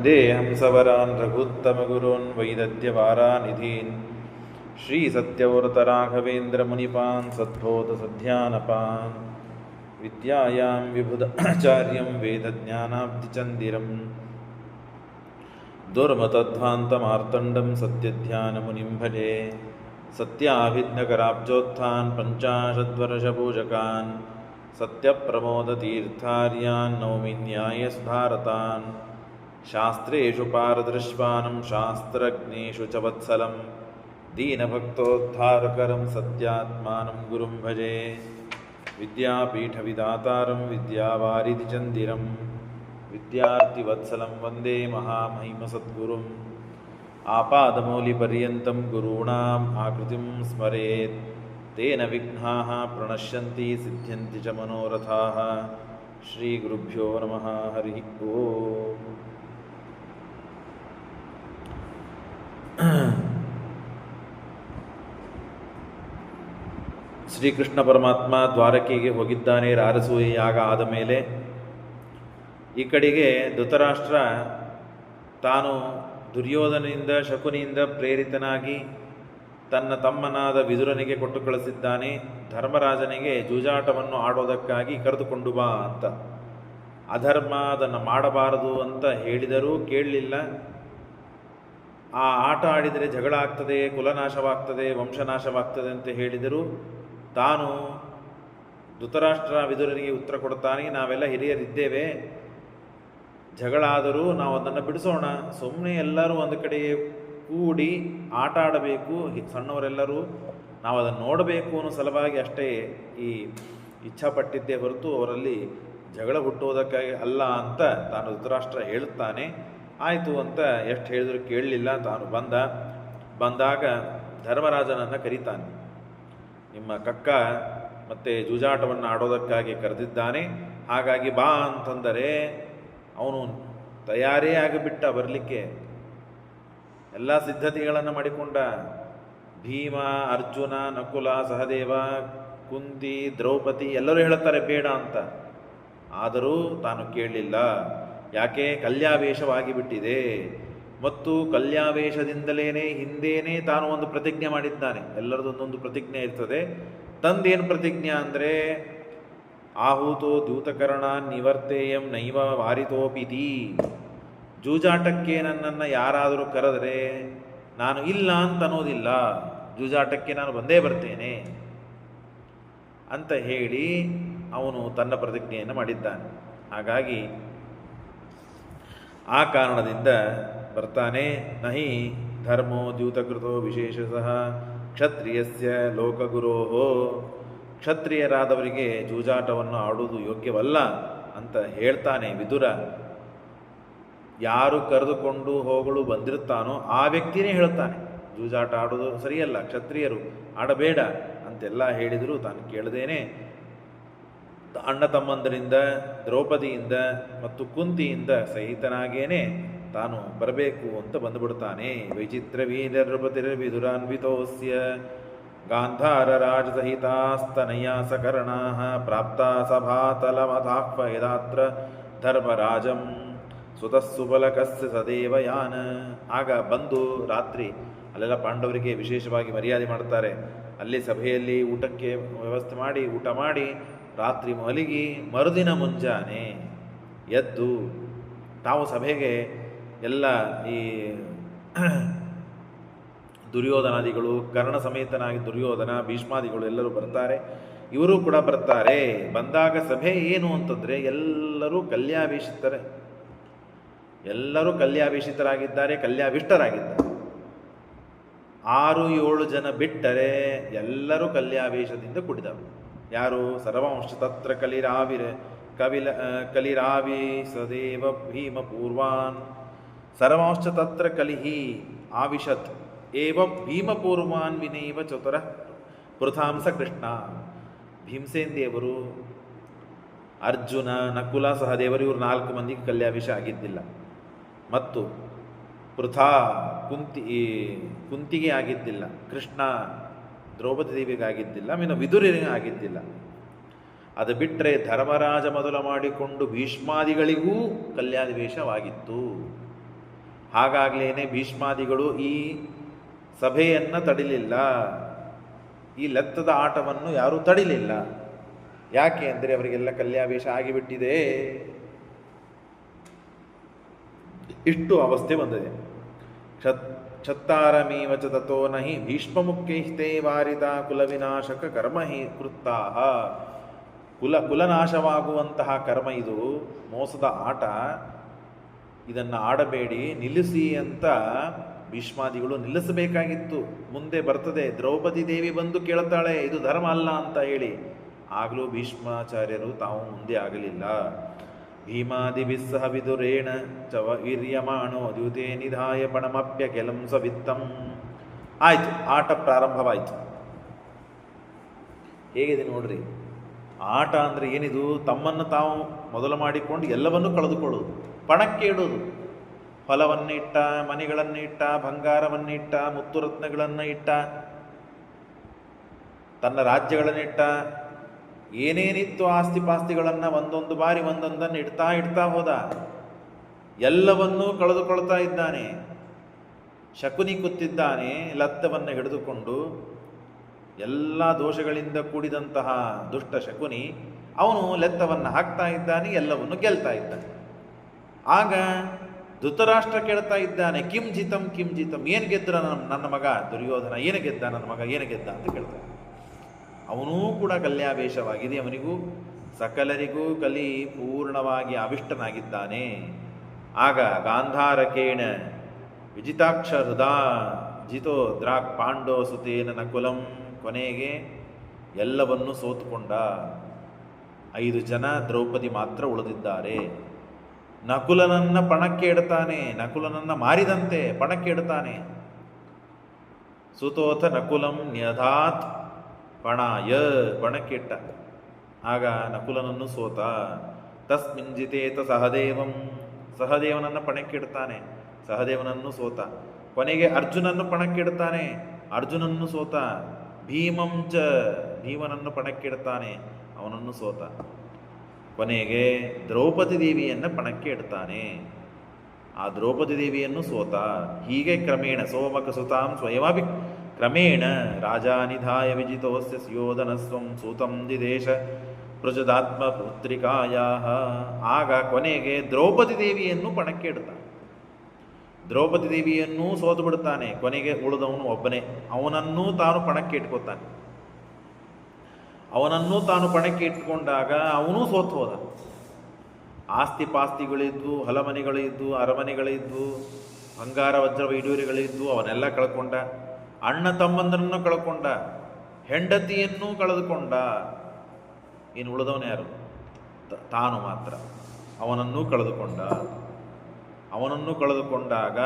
Vande ಹಂಸವರಾನ್ ರಘುತ್ತಮಗುರೋನ್ ವೈದದ್ಯವಾರಾನಿಧೀನ್ ಶ್ರೀಸತ್ಯವ್ರತರಾಘವೇಂದ್ರಮುನಿಪಾನ್ ಸದ್ಬೋಧಸಧ್ಯಾನಪಾನ್ ವಿದ್ಯಾಯಾಂ ವಿಬುಧಾಚಾರ್ಯಂ ವೇದಜ್ಞಾನಾಬ್ಧಿಚಂದಿರಂ ದುರ್ಮತಧ್ವಾಂತಮಾರ್ತಂಡಂ ಸತ್ಯಧ್ಯಾನಮುನಿಂ ಭಜೆ ಸತ್ಯಾಭಿಜ್ಞಕರಾಬ್ಜೋತ್ಥಾನ್ ಪಂಚಾಶದ್ವರ್ಷಪೂಜಕಾನ್ ಸತ್ಯಪ್ರಮೋದತೀರ್ಥಾರ್ಯಾನ್ Naomi ನ್ಯಾಯಸುಧಾರತಾನ್ ಶಾಸ್ತ್ರೇಷು ಪಾರದೃಶ್ವಾನಂ ಶಾಸ್ತ್ರಜ್ಞೇಷು ಚ ವತ್ಸಲಂ ದೀನಭಕ್ತೋದ್ಧಾರಕರಂ ಸತ್ಯಾತ್ಮಾನಂ ಗುರುಂ ಭಜೆ ವಿದ್ಯಾಪೀಠವಿದಾತಾರಂ ವಿದ್ಯಾವಾರಿಧಿಚಂದಿರಂ ವಿದ್ಯಾರ್ಥಿವತ್ಸಲಂ ವಂದೇ ಮಹಾಮಹಿಮಸದ್ಗುರುಂ ಆಪಾದಮೌಲಿಪರ್ಯಂతం ಗುರುಣಾಂ ಆಕೃತಿಂ ಸ್ಮರೇತ್ ತೇನ ವಿಘ್ನಾಃ ಪ್ರಣಶ್ಯಂತಿ ಸಿದ್ಧ್ಯಂತಿ ಚ ಮನೋರಥಾಃ ಶ್ರೀ ಗುರುಭ್ಯೋ ನಮಃ ಹರಿ ಓಂ. ಶ್ರೀಕೃಷ್ಣ ಪರಮಾತ್ಮ ದ್ವಾರಕೆಗೆ ಹೋಗಿದ್ದಾನೆ. ರಾರಸೂಯ ಯಾಗ ಆದ ಮೇಲೆ ಈ ಕಡೆಗೆ ಧೃತರಾಷ್ಟ್ರ ತಾನು ದುರ್ಯೋಧನನಿಂದ ಶಕುನಿಯಿಂದ ಪ್ರೇರಿತನಾಗಿ ತನ್ನ ತಮ್ಮನಾದ ವಿದುರನಿಗೆ ಕೊಟ್ಟು ಕಳಿಸಿದ್ದಾನೆ. ಧರ್ಮರಾಜನಿಗೆ ಜೂಜಾಟವನ್ನು ಆಡೋದಕ್ಕಾಗಿ ಕರೆದುಕೊಂಡು ಬಾ ಅಂತ. ಅಧರ್ಮ ಅದನ್ನು ಮಾಡಬಾರದು ಅಂತ ಹೇಳಿದರೂ ಕೇಳಲಿಲ್ಲ. ಆ ಆಟ ಆಡಿದರೆ ಜಗಳ ಆಗ್ತದೆ, ಕುಲನಾಶವಾಗ್ತದೆ, ವಂಶನಾಶವಾಗ್ತದೆ ಅಂತ ಹೇಳಿದರೂ ತಾನು ಧೃತರಾಷ್ಟ್ರ ವಿದುರನಿಗೆ ಉತ್ತರ ಕೊಡ್ತಾನೆ, ನಾವೆಲ್ಲ ಹಿರಿಯರಿದ್ದೇವೆ, ಜಗಳ ಆದರೂ ನಾವು ಅದನ್ನು ಬಿಡಿಸೋಣ, ಸುಮ್ಮನೆ ಎಲ್ಲರೂ ಒಂದು ಕಡೆ ಕೂಡಿ ಆಟ ಆಡಬೇಕು, ಸಣ್ಣವರೆಲ್ಲರೂ ನಾವು ಅದನ್ನು ನೋಡಬೇಕು ಅನ್ನೋ ಸಲುವಾಗಿ ಅಷ್ಟೇ ಈ ಇಚ್ಛಾಪಟ್ಟಿದ್ದೇ ಹೊರತು ಅವರಲ್ಲಿ ಜಗಳ ಹುಟ್ಟುವುದಕ್ಕಾಗಿ ಅಲ್ಲ ಅಂತ ತಾನು ಧೃತರಾಷ್ಟ್ರ ಹೇಳುತ್ತಾನೆ. ಆಯಿತು ಅಂತ ಎಷ್ಟು ಹೇಳಿದ್ರು ಕೇಳಲಿಲ್ಲ. ತಾನು ಬಂದಾಗ ಧರ್ಮರಾಜನನ್ನು ಕರೀತಾನೆ. ನಿಮ್ಮ ಕಕ್ಕ ಮತ್ತೆ ಜೂಜಾಟವನ್ನು ಆಡೋದಕ್ಕಾಗಿ ಕರೆದಿದ್ದಾನೆ, ಹಾಗಾಗಿ ಬಾ ಅಂತಂದರೆ ಅವನು ತಯಾರೇ ಆಗಿಬಿಟ್ಟ ಬರಲಿಕ್ಕೆ. ಎಲ್ಲ ಸಿದ್ಧತೆಗಳನ್ನು ಮಾಡಿಕೊಂಡ. ಭೀಮ, ಅರ್ಜುನ, ನಕುಲ, ಸಹದೇವ, ಕುಂತಿ, ದ್ರೌಪದಿ ಎಲ್ಲರೂ ಹೇಳುತ್ತಾರೆ ಬೇಡ ಅಂತ. ಆದರೂ ತಾನು ಕೇಳಲಿಲ್ಲ. ಯಾಕೆ? ಕಲ್ಯಾವೇಶವಾಗಿ ಬಿಟ್ಟಿದೆ. ಮತ್ತು ಕಲ್ಯಾವೇಶದಿಂದಲೇ ಹಿಂದೇನೆ ತಾನು ಒಂದು ಪ್ರತಿಜ್ಞೆ ಮಾಡಿದ್ದಾನೆ. ಎಲ್ಲರದೊಂದೊಂದು ಪ್ರತಿಜ್ಞೆ ಇರ್ತದೆ. ತಂದೇನು ಪ್ರತಿಜ್ಞೆ ಅಂದರೆ ಆಹೂತೋ ದ್ಯೂತಕರಣ ನಿವರ್ತೇಯಂ ನೈವ ವಾರಿತೋಪಿತಿ. ಜೂಜಾಟಕ್ಕೆ ನನ್ನನ್ನು ಯಾರಾದರೂ ಕರೆದರೆ ನಾನು ಇಲ್ಲ ಅಂತ ಅನ್ನೋದಿಲ್ಲ, ಜೂಜಾಟಕ್ಕೆ ನಾನು ಬಂದೇ ಬರ್ತೇನೆ ಅಂತ ಹೇಳಿ ಅವನು ತನ್ನ ಪ್ರತಿಜ್ಞೆಯನ್ನು ಮಾಡಿದ್ದಾನೆ. ಹಾಗಾಗಿ ಆ ಕಾರಣದಿಂದ ಬರ್ತಾನೆ. ನಹಿ ಧರ್ಮೋ ದ್ಯೂತಕೃತೋ ವಿಶೇಷತಃ ಕ್ಷತ್ರಿಯಸ್ಯ ಲೋಕಗುರೋಹೋ. ಕ್ಷತ್ರಿಯರಾದವರಿಗೆ ಜೂಜಾಟವನ್ನು ಆಡುವುದು ಯೋಗ್ಯವಲ್ಲ ಅಂತ ಹೇಳ್ತಾನೆ ವಿದುರ. ಯಾರು ಕರೆದುಕೊಂಡು ಹೋಗಲು ಬಂದಿರುತ್ತಾನೋ ಆ ವ್ಯಕ್ತಿನೇ ಹೇಳ್ತಾನೆ ಜೂಜಾಟ ಆಡೋದು ಸರಿಯಲ್ಲ, ಕ್ಷತ್ರಿಯರು ಆಡಬೇಡ ಅಂತೆಲ್ಲ ಹೇಳಿದರೂ ತಾನು ಕೇಳದೇನೆ ಅಣ್ಣ ತಮ್ಮಂದರಿಂದ, ದ್ರೌಪದಿಯಿಂದ ಮತ್ತು ಕುಂತಿಯಿಂದ ಸಹಿತನಾಗೇನೆ ತಾನು ಬರಬೇಕು ಅಂತ ಬಂದುಬಿಡ್ತಾನೆ. ವೈಚಿತ್ರ ವೀರನೃಪತಿರ್ವಿದುರಾನ್ವಿತೋಸ್ಯ ಗಾಂಧಾರ ರಾಜಸಹಿತಾಸ್ತನಯ ಸಕರ್ಣಾ ಪ್ರಾಪ್ತ ಸಭಾತಲಮತಾಹ್ವಯದಾತ್ರ ಧರ್ಮರಾಜಂ ಸುತಸ್ಸುಬಲಕಸ್ಯ ಸದೇವಯಾನ. ಆಗ ಬಂದು ರಾತ್ರಿ ಅಲ್ಲೆಲ್ಲ ಪಾಂಡವರಿಗೆ ವಿಶೇಷವಾಗಿ ಮರ್ಯಾದೆ ಮಾಡ್ತಾರೆ. ಅಲ್ಲಿ ಸಭೆಯಲ್ಲಿ ಊಟಕ್ಕೆ ವ್ಯವಸ್ಥೆ ಮಾಡಿ ಊಟ ಮಾಡಿ ರಾತ್ರಿ ಮಲಗಿ ಮರುದಿನ ಮುಂಜಾನೆ ಎದ್ದು ತಾವು ಸಭೆಗೆ ಎಲ್ಲ ಈ ದುರ್ಯೋಧನಾದಿಗಳು, ಕರ್ಣ ಸಮೇತನಾಗಿ ದುರ್ಯೋಧನ, ಭೀಷ್ಮಾದಿಗಳು ಎಲ್ಲರೂ ಬರ್ತಾರೆ. ಇವರು ಕೂಡ ಬರ್ತಾರೆ. ಬಂದಾಗ ಸಭೆ ಏನು ಅಂತಂದರೆ ಎಲ್ಲರೂ ಕಲ್ಯಾವೇಶಿತರಾಗಿದ್ದಾರೆ, ಕಲ್ಯಾವಿಷ್ಟರಾಗಿದ್ದಾರೆ. 6-7 ಜನ ಬಿಟ್ಟರೆ ಎಲ್ಲರೂ ಕಲ್ಯಾವೇಶದಿಂದ ಕುಡಿದವರು. ಯಾರು? ಸರ್ವಾಂಶ ತತ್ರ ಕಲಿರಾವಿ ಸದೇವ ಭೀಮ ಪೂರ್ವಾನ್. ಸರ್ವಾಂಶ ತತ್ರ ಕಲಿಹಿ ಆವಿಶತ್ ಏವ ಭೀಮ ಪೂರ್ವಾನ್ ವಿನೈವ ಚತುರ ಪೃಥಾಂಸ ಕೃಷ್ಣ. ಭೀಮಸೇನ್ ದೇವರು, ಅರ್ಜುನ, ನಕುಲ, ಸಹದೇವರು ಇವರು 4 ಮಂದಿಗೆ ಕಲ್ಯಾವೇಶ ಆಗಿದ್ದಿಲ್ಲ. ಮತ್ತು ಪೃಥಾ ಕುಂತಿಗೆ ಆಗಿದ್ದಿಲ್ಲ, ಕೃಷ್ಣ ದ್ರೌಪದಿ ದೇವಿಗೆ ಆಗಿದ್ದಿಲ್ಲ, ವಿದುರನಿಗೆ ಆಗಿದ್ದಿಲ್ಲ. ಅದು ಬಿಟ್ಟರೆ ಧರ್ಮರಾಜ ಮೊದಲು ಮಾಡಿಕೊಂಡು ಭೀಷ್ಮಾದಿಗಳಿಗೂ ಕಲ್ಯಾದಿವೇಶವಾಗಿತ್ತು. ಹಾಗಾಗ್ಲೇನೆ ಭೀಷ್ಮಾದಿಗಳು ಈ ಸಭೆಯನ್ನು ತಡಿಲಿಲ್ಲ, ಈ ಲೆತ್ತದ ಆಟವನ್ನು ಯಾರೂ ತಡಿಲಿಲ್ಲ. ಯಾಕೆ ಅಂದರೆ ಅವರಿಗೆಲ್ಲ ಕಲ್ಯಾವೇಶ ಆಗಿಬಿಟ್ಟಿದೆ. ಇಷ್ಟು ಅವಸ್ಥೆ ಬಂದಿದೆ. ಕ್ಷತ್ತಾರಮೀವ ಚ ತಥೋ ನಹಿ ಭೀಷ್ಮಮುಖ್ಯೈಸ್ತೇ ವಾರಿತ ಕುಲವಿನಾಶಕ ಕರ್ಮ ಹಿ ಕೃತ್ತಾಹ. ಕುಲನಾಶವಾಗುವಂತಹ ಕರ್ಮ ಇದು, ಮೋಸದ ಆಟ. ಇದನ್ನು ಆಡಬೇಡಿ, ನಿಲ್ಲಿಸಿ ಅಂತ ಭೀಷ್ಮಾದಿಗಳು ನಿಲ್ಲಿಸಬೇಕಾಗಿತ್ತು. ಮುಂದೆ ಬರ್ತದೆ, ದ್ರೌಪದಿ ದೇವಿ ಬಂದು ಕೇಳ್ತಾಳೆ ಇದು ಧರ್ಮ ಅಲ್ಲ ಅಂತ ಹೇಳಿ. ಆಗಲೂ ಭೀಷ್ಮಾಚಾರ್ಯರು ತಾವು ಮುಂದೆ ಆಗಲಿಲ್ಲ. ಭೀಮಾದಿಭಿಸ್ಸಹ ವಿದುರೇಣ ಚ ವೀರ್ಯಮಾಣೋ ದ್ಯೂತೆ ನಿಧಾಯ ಪಣಮಪ್ಯ ಕೆಲಂ ಸವಿತ್ತಂ. ಆಯಿತು, ಆಟ ಪ್ರಾರಂಭವಾಯಿತು. ಹೇಗಿದೆ ನೋಡ್ರಿ, ಆಟ ಅಂದರೆ ಏನಿದು? ತಮ್ಮನ್ನು ತಾವು ಮೊದಲು ಮಾಡಿಕೊಂಡು ಎಲ್ಲವನ್ನೂ ಕಳೆದುಕೊಳ್ಳೋದು, ಪಣಕ್ಕೆ ಇಡೋದು. ಹೊಲವನ್ನಿಟ್ಟ, ಮನೆಗಳನ್ನಿಟ್ಟ, ಬಂಗಾರವನ್ನಿಟ್ಟ, ಮುತ್ತುರತ್ನಗಳನ್ನು ಇಟ್ಟ, ತನ್ನ ರಾಜ್ಯಗಳನ್ನಿಟ್ಟ, ಏನೇನಿತ್ತು ಆಸ್ತಿ ಪಾಸ್ತಿಗಳನ್ನು ಒಂದೊಂದು ಬಾರಿ ಒಂದೊಂದನ್ನು ಇಡ್ತಾ ಹೋದ. ಎಲ್ಲವನ್ನೂ ಕಳೆದುಕೊಳ್ತಾ ಇದ್ದಾನೆ. ಶಕುನಿ ಕೂತಿದ್ದಾನೆ ಲತ್ತವನ್ನು ಹಿಡಿದುಕೊಂಡು, ಎಲ್ಲ ದೋಷಗಳಿಂದ ಕೂಡಿದಂತಹ ದುಷ್ಟ ಶಕುನಿ. ಅವನು ಲೆತ್ತವನ್ನು ಹಾಕ್ತಾ ಇದ್ದಾನೆ, ಎಲ್ಲವನ್ನು ಗೆಲ್ತಾ ಇದ್ದಾನೆ. ಆಗ ಧೃತರಾಷ್ಟ್ರ ಕೇಳ್ತಾ ಇದ್ದಾನೆ, ಕಿಂ ಜಿತಂ ಕಿಂ ಜಿತಂ, ಏನು ಗೆದ್ರ ನನ್ನ ಮಗ ದುರ್ಯೋಧನ, ಏನು ಗೆದ್ದ ನನ್ನ ಮಗ, ಏನು ಗೆದ್ದ ಅಂತ ಕೇಳ್ತಾನೆ. ಅವನೂ ಕೂಡ ಕಲ್ಯಾವೇಶವಾಗಿದೆ. ಅವನಿಗೂ ಸಕಲರಿಗೂ ಕಲಿ ಪೂರ್ಣವಾಗಿ ಅವಿಷ್ಟನಾಗಿದ್ದಾನೆ. ಆಗ ಗಾಂಧಾರಕೇಣ ವಿಜಿತಾಕ್ಷ ಹೃದಾ ಜಿತೋ ದ್ರಾಕ್ ಪಾಂಡೋ ಸುತೇನ ನಕುಲಂ. ಕೊನೆಗೆ ಎಲ್ಲವನ್ನೂ ಸೋತುಕೊಂಡ. 5 ಜನ ದ್ರೌಪದಿ ಮಾತ್ರ ಉಳಿದಿದ್ದಾರೆ. ನಕುಲನನ್ನ ಪಣಕ್ಕೆ ಇಡ್ತಾನೆ, ನಕುಲನನ್ನ ಮಾರಿದಂತೆ ಪಣಕ್ಕೆ ಇಡ್ತಾನೆ. ಸುತೋಥ ನಕುಲಂ ನ್ಯಧಾತ್ ಪಣಾಯ, ಪಣಕ್ಕೆ ಇಟ್ಟ. ಆಗ ನಕುಲನನ್ನು ಸೋತ. ತಸ್ಮಿನ್ ಜಿತೇತ ಸಹದೇವಂ, ಸಹದೇವನನ್ನು ಪಣಕ್ಕೆ ಇಡ್ತಾನೆ, ಸಹದೇವನನ್ನು ಸೋತ. ಕೊನೆಗೆ ಅರ್ಜುನನ್ನು ಪಣಕ್ಕೆ ಇಡ್ತಾನೆ, ಅರ್ಜುನನ್ನು ಸೋತ. ಭೀಮಂ ಚ, ಭೀಮನನ್ನು ಪಣಕ್ಕೆ ಇಡ್ತಾನೆ, ಅವನನ್ನು ಸೋತ. ಕೊನೆಗೆ ದ್ರೌಪದಿ ದೇವಿಯನ್ನು ಪಣಕ್ಕೆ ಇಡ್ತಾನೆ, ಆ ದ್ರೌಪದಿ ದೇವಿಯನ್ನು ಸೋತ. ಹೀಗೆ ಕ್ರಮೇಣ ಸೋಮಕ ಸುತಾಂ ಸ್ವಯಮಪಿ ಕ್ರಮೇಣ ರಾಜಾನಿಧಾಯ ವಿಜಿತೋಸ್ಯ ಸುಯೋಧನಸ್ವಂ ಸೂತಂ ದಿದೇಶ ಪೃಜದಾತ್ಮ ಪುತ್ರಿಕಾಯಾ. ಆಗ ಕೊನೆಗೆ ದ್ರೌಪದಿ ದೇವಿಯನ್ನು ಪಣಕ್ಕೆ ಇಡ್ತಾನೆ, ದ್ರೌಪದಿ ದೇವಿಯನ್ನೂ ಸೋತು ಬಿಡ್ತಾನೆ. ಕೊನೆಗೆ ಉಳಿದವನು ಒಬ್ಬನೇ, ಅವನನ್ನೂ ತಾನು ಪಣಕ್ಕೆ ಇಟ್ಕೊತಾನೆ. ಅವನನ್ನೂ ತಾನು ಪಣಕ್ಕೆ ಇಟ್ಕೊಂಡಾಗ ಅವನೂ ಸೋತು ಹೋದ. ಆಸ್ತಿ ಪಾಸ್ತಿಗಳಿದ್ವು, ಹೊಲಮನೆಗಳಿದ್ವು, ಅರಮನೆಗಳಿದ್ವು, ಬಂಗಾರ ವಜ್ರ ವೈಡೂರ್ಯಗಳಿದ್ವು, ಅವನ್ನೆಲ್ಲ ಕಳ್ಕೊಂಡ. ಅಣ್ಣ ತಮ್ಮಂದರನ್ನು ಕಳ್ಕೊಂಡ, ಹೆಂಡತಿಯನ್ನೂ ಕಳೆದುಕೊಂಡ. ಇನ್ನು ಉಳಿದವನು ಯಾರು? ತಾನು ಮಾತ್ರ. ಅವನನ್ನೂ ಕಳೆದುಕೊಂಡ. ಅವನನ್ನು ಕಳೆದುಕೊಂಡಾಗ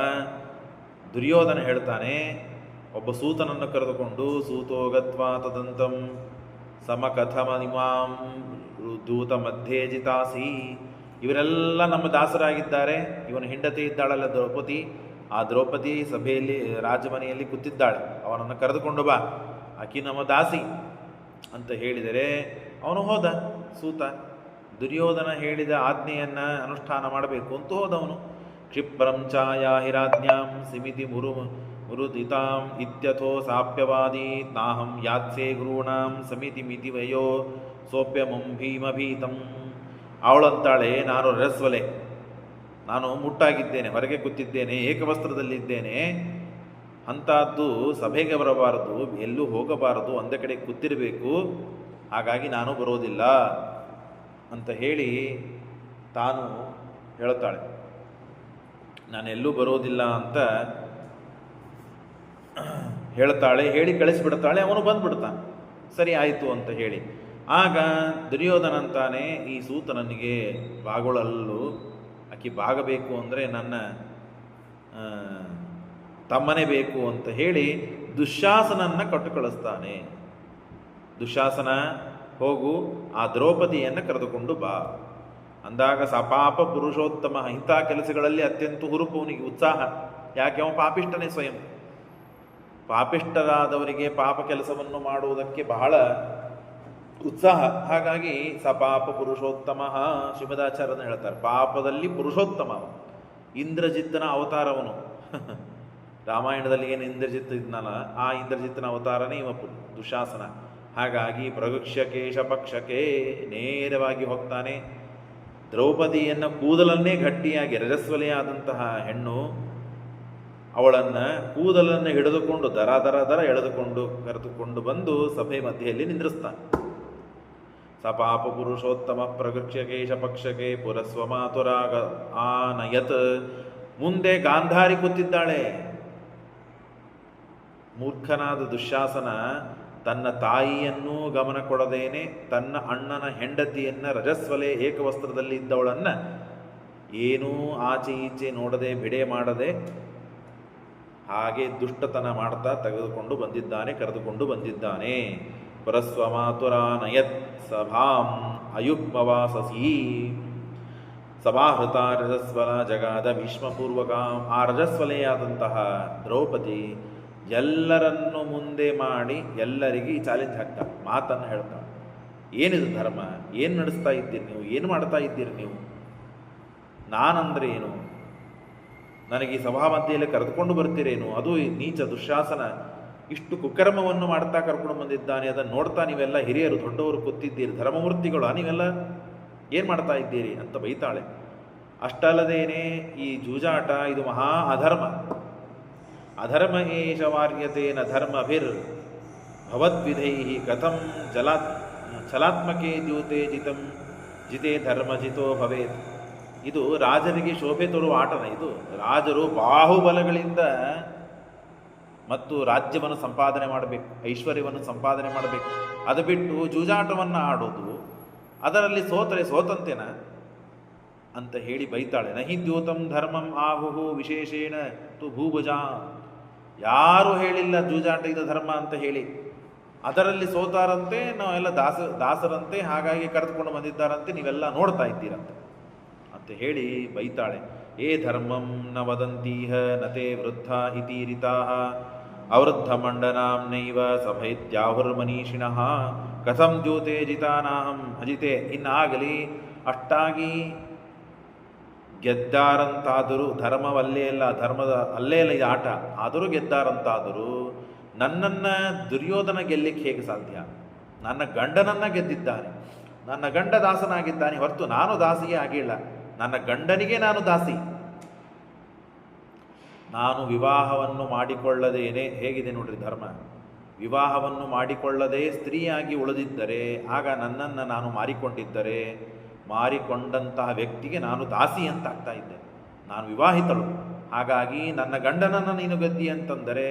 ದುರ್ಯೋಧನ ಹೇಳ್ತಾನೆ, ಒಬ್ಬ ಸೂತನನ್ನು ಕರೆದುಕೊಂಡು, ಸೂತೋಗತ್ವಾ ತದಂತಂ ಸಮಕಥಮನಿಮಾಂ ದೂತ ಮಧ್ಯೆ ಜಿತಾಸಿ. ಇವರೆಲ್ಲ ನಮ್ಮ ದಾಸರಾಗಿದ್ದಾರೆ. ಇವನ ಹೆಂಡತಿ ಇದ್ದಾಳಲ್ಲ ದ್ರೌಪದಿ, ಆ ದ್ರೌಪದಿ ಸಭೆಯಲ್ಲಿ ರಾಜಮನೆಯಲ್ಲಿ ಕೂತಿದ್ದಾಳೆ, ಅವನನ್ನು ಕರೆದುಕೊಂಡು ಬಾ, ಆಕಿ ನಮ್ಮ ದಾಸಿ ಅಂತ ಹೇಳಿದರೆ ಅವನು ಹೋದ. ಸೂತ ದುರ್ಯೋಧನ ಹೇಳಿದ ಆಜ್ಞೆಯನ್ನು ಅನುಷ್ಠಾನ ಮಾಡಬೇಕು ಅಂತ ಹೋದವನು. ಕ್ಷಿಪ್ರಂ ಛಾಯಾಹಿರಾಜ್ಞಾಂ ಸಿಮಿತಿ ಮುರುದಿತಾಂ ಇತ್ಯಥೋ ಸಾಪ್ಯವಾದಿ ನಾಹಂ ಯಾತ್ಸೆ ಗುರುಣಾಂ ಸಮಿತಿ ಮಿತಿ ವಯೋ ಸೋಪ್ಯಮಂ ಭೀಮಭೀತಂ. ಅವಳಂತಾಳೆ, ನಾನು ರಸ್ವಲೆ, ನಾನು ಮುಟ್ಟಾಗಿದ್ದೇನೆ, ಹೊರಗೆ ಕೂತಿದ್ದೇನೆ, ಏಕವಸ್ತ್ರದಲ್ಲಿದ್ದೇನೆ, ಅಂಥದ್ದು ಸಭೆಗೆ ಬರಬಾರದು, ಎಲ್ಲೂ ಹೋಗಬಾರದು, ಒಂದೇ ಕಡೆ ಕೂತಿರಬೇಕು, ಹಾಗಾಗಿ ನಾನು ಬರೋದಿಲ್ಲ ಅಂತ ಹೇಳಿ ತಾನು ಹೇಳ್ತಾಳೆ. ನಾನೆಲ್ಲೂ ಬರೋದಿಲ್ಲ ಅಂತ ಹೇಳ್ತಾಳೆ. ಹೇಳಿ ಕಳಿಸಿಬಿಡ್ತಾಳೆ. ಅವನು ಬಂದ್ಬಿಡ್ತಾನೆ. ಸರಿ ಆಯಿತು ಅಂತ ಹೇಳಿ. ಆಗ ದುರ್ಯೋಧನ ಅಂತಾನೆ, ಈ ಸೂತನನಿಗೆ ಬಾಗೊಳಲು ಆಕಿ ಬಾಗಬೇಕು ಅಂದರೆ ನನ್ನ ತಮ್ಮನೇ ಬೇಕು ಅಂತ ಹೇಳಿ ದುಶ್ಯಾಸನನ್ನು ಕೊಟ್ಟು ಕಳಿಸ್ತಾನೆ. ದುಶ್ಯಾಸನ, ಹೋಗು ಆ ದ್ರೌಪದಿಯನ್ನು ಕರೆದುಕೊಂಡು ಬಾ ಅಂದಾಗ ಸಪಾಪ ಪುರುಷೋತ್ತಮ. ಇಂಥ ಕೆಲಸಗಳಲ್ಲಿ ಅತ್ಯಂತ ಹುರುಪು, ಅವನಿಗೆ ಉತ್ಸಾಹ. ಯಾಕೆ? ಅವನು ಪಾಪಿಷ್ಟನೇ ಸ್ವಯಂ. ಪಾಪಿಷ್ಟರಾದವರಿಗೆ ಪಾಪ ಕೆಲಸವನ್ನು ಮಾಡುವುದಕ್ಕೆ ಬಹಳ ಉತ್ಸಾಹ. ಹಾಗಾಗಿ ಸಪಾಪ ಪುರುಷೋತ್ತಮ, ಶ್ರೀಮದಾಚಾರ್ಯನ ಹೇಳ್ತಾರೆ, ಪಾಪದಲ್ಲಿ ಪುರುಷೋತ್ತಮ. ಇಂದ್ರಜಿತ್ತನ ಅವತಾರವನು. ರಾಮಾಯಣದಲ್ಲಿ ಏನು ಇಂದ್ರಜಿತ್ ಇದ್ನಲ್ಲ, ಆ ಇಂದ್ರಜಿತ್ತನ ಅವತಾರನೇ ಇವ ದುಶಾಸನ. ಹಾಗಾಗಿ ಪ್ರಗುಕ್ಷ್ಯ ಕೇಶ ಪಕ್ಷಕ್ಕೆ ನೇರವಾಗಿ ಹೋಗ್ತಾನೆ. ದ್ರೌಪದಿಯನ್ನು ಕೂದಲನ್ನೇ ಗಟ್ಟಿಯಾಗಿ ರಜಸ್ವಲೆಯಾದಂತಹ ಹೆಣ್ಣು, ಅವಳನ್ನು ಕೂದಲನ್ನು ಹಿಡಿದುಕೊಂಡು ದರ ದರ ದರ ಎಳೆದುಕೊಂಡು ಕರೆದುಕೊಂಡು ಬಂದು ಸಭೆ ಮಧ್ಯೆಯಲ್ಲಿ ನಿಂದ್ರಿಸ್ತಾನೆ. ಸಪಾಪ ಪುರುಷೋತ್ತಮ ಪ್ರಗೃಕ್ಷ್ಯ ಕೇಶ ಪಕ್ಷಕ್ಕೆ ಪುರಸ್ವ ಮಾತುರಾಗ ಆನಯತ್. ಮುಂದೆ ಗಾಂಧಾರಿ ಕೂತಿದ್ದಾಳೆ. ಮೂರ್ಖನಾದ ದುಶ್ಯಾಸನ ತನ್ನ ತಾಯಿಯನ್ನೂ ಗಮನ ಕೊಡದೇನೆ ತನ್ನ ಅಣ್ಣನ ಹೆಂಡತಿಯನ್ನ ರಜಸ್ವಲೆ ಏಕವಸ್ತ್ರದಲ್ಲಿ ಇದ್ದವಳನ್ನ ಏನೂ ಆಚೆ ಈಚೆ ನೋಡದೆ ಬಿಡೆ ಮಾಡದೆ ಹಾಗೆ ದುಷ್ಟತನ ಮಾಡ್ತಾ ತೆಗೆದುಕೊಂಡು ಬಂದಿದ್ದಾನೆ, ಕರೆದುಕೊಂಡು ಬಂದಿದ್ದಾನೆ. ಪರಸ್ವ ಮಾತುರಾನಯತ್ ಸಭಾಂ ಅಯುಗ್ಮವಾಸಸಿ. ಸಭಾಹೃತ ರಜಸ್ವಲ ಜಗಾದ ಭೀಷ್ಮಪೂರ್ವಕ. ಆ ರಜಸ್ವಲೆಯಾದಂತಹ ದ್ರೌಪದಿ ಎಲ್ಲರನ್ನು ಮುಂದೆ ಮಾಡಿ ಎಲ್ಲರಿಗೆ ಈ ಚಾಲೆಂಜ್ ಹಾಕ್ತಾಳೆ, ಮಾತನ್ನು ಹೇಳ್ತಾಳೆ. ಏನಿದು ಧರ್ಮ? ಏನು ನಡೆಸ್ತಾ ಇದ್ದೀರಿ ನೀವು? ಏನು ಮಾಡ್ತಾ ಇದ್ದೀರಿ ನೀವು? ನಾನಂದ್ರೆ ಏನು? ನನಗೆ ಈ ಸಭಾ ಮಧ್ಯೆಯಲ್ಲಿ ಕರೆದುಕೊಂಡು ಬರ್ತೀರೇನು? ಅದು ನೀಚ ದುಶ್ಯಾಸನ ಇಷ್ಟು ಕುಕರ್ಮವನ್ನು ಮಾಡ್ತಾ ಕರ್ಕೊಂಡು ಬಂದಿದ್ದಾನೆ. ಅದನ್ನು ನೋಡ್ತಾ ನೀವೆಲ್ಲ ಹಿರಿಯರು ದೊಡ್ಡವರು ಕೂತಿದ್ದೀರಿ, ಧರ್ಮಮೂರ್ತಿಗಳು, ನೀವೆಲ್ಲ ಏನು ಮಾಡ್ತಾ ಇದ್ದೀರಿ ಅಂತ ಬೈತಾಳೆ. ಅಷ್ಟಲ್ಲದೇನೆ ಈ ಜೂಜಾಟ ಇದು ಮಹಾ ಅಧರ್ಮ. ಅಧರ್ಮ ಏಷ ವಾರ್ಯತೇನ ಧರ್ಮಭಿರ್ ಭವದ್ವಿಧೈ ಕಥಂ ಛಲಾತ್ಮಕೆ ದ್ಯೂತೆ ಜಿತೆ ಧರ್ಮಜಿತೋ ಭವೇತ್. ಇದು ರಾಜರಿಗೆ ಶೋಭೆ ತೋರುವ ಆಟನ. ಇದು ರಾಜರು ಬಾಹುಬಲಗಳಿಂದ ಮತ್ತು ರಾಜ್ಯವನ್ನು ಸಂಪಾದನೆ ಮಾಡಬೇಕು, ಐಶ್ವರ್ಯವನ್ನು ಸಂಪಾದನೆ ಮಾಡಬೇಕು. ಅದು ಬಿಟ್ಟು ಜೂಜಾಟವನ್ನು ಆಡೋದು, ಅದರಲ್ಲಿ ಸೋತರೆ ಸೋತಂತೆನ ಅಂತ ಹೇಳಿ ಬೈತಾಳೆ. ನಹಿ ದ್ಯೂತಂ ಧರ್ಮಂ ಆಹುಹು ವಿಶೇಷೇಣ ತು ಭೂಭುಜ. ಯಾರೂ ಹೇಳಿಲ್ಲ ಜೂಜಾಟ ಇದು ಧರ್ಮ ಅಂತ ಹೇಳಿ. ಅದರಲ್ಲಿ ಸೋತಾರಂತೆ, ನಾವೆಲ್ಲ ದಾಸರಂತೆ, ಹಾಗಾಗಿ ಕರೆದುಕೊಂಡು ಬಂದಿದ್ದಾರಂತೆ, ನೀವೆಲ್ಲ ನೋಡ್ತಾ ಇದ್ದೀರಂತೆ ಅಂತ ಹೇಳಿ ಬೈತಾಳೆ. ಏ ಧರ್ಮಂ ನ ವದಂತೀಹ ನತೆ ವೃದ್ಧ ಇತೀರಿತಾಃ ಅವೃದ್ಧ ಮಂಡನಾಂನೈವ ಸಭೈತ್ಯಾಹುರ್ಮನೀಷಿಣಃ ಕಥಂ ದ್ಯೂತೆ ಜಿತಾನಾಹಂ ಅಜಿತೆ. ಇನ್ನಾಗಲಿ ಅಷ್ಟಾಗಿ ಗೆದ್ದಾರಂತಾದರೂ, ಧರ್ಮವಲ್ಲೇ ಅಲ್ಲ, ಧರ್ಮದ ಅಲ್ಲೇ ಅಲ್ಲ ಇದು ಆಟ, ಆದರೂ ಗೆದ್ದಾರಂತಾದರೂ ನನ್ನನ್ನು ದುರ್ಯೋಧನ ಗೆಲ್ಲಿಕ್ಕೆ ಹೇಗೆ ಸಾಧ್ಯ? ನನ್ನ ಗಂಡನನ್ನು ಗೆದ್ದಿದ್ದಾನೆ, ನನ್ನ ಗಂಡ ದಾಸನಾಗಿದ್ದಾನೆ ಹೊರತು ನಾನು ದಾಸಿಯೇ ಆಗಿಲ್ಲ. ನನ್ನ ಗಂಡನಿಗೆ ನಾನು ದಾಸಿ. ನಾನು ವಿವಾಹವನ್ನು ಮಾಡಿಕೊಳ್ಳದೇನೆ, ಹೇಗಿದೆ ನೋಡ್ರಿ ಧರ್ಮ. ವಿವಾಹವನ್ನು ಮಾಡಿಕೊಳ್ಳದೆ ಸ್ತ್ರೀಯಾಗಿ ಉಳಿದಿದ್ದರೆ, ಆಗ ನನ್ನನ್ನು ನಾನು ಮಾರಿಕೊಂಡಿದ್ದರೆ, ಮಾರಿಕೊಂಡಂತಹ ವ್ಯಕ್ತಿಗೆ ನಾನು ದಾಸಿ ಅಂತ ಆಗ್ತಾ ಇದ್ದೆ. ನಾನು ವಿವಾಹಿತಳು, ಹಾಗಾಗಿ ನನ್ನ ಗಂಡನನ್ನು ನೀನು ಗೆದ್ದಿ ಅಂತಂದರೆ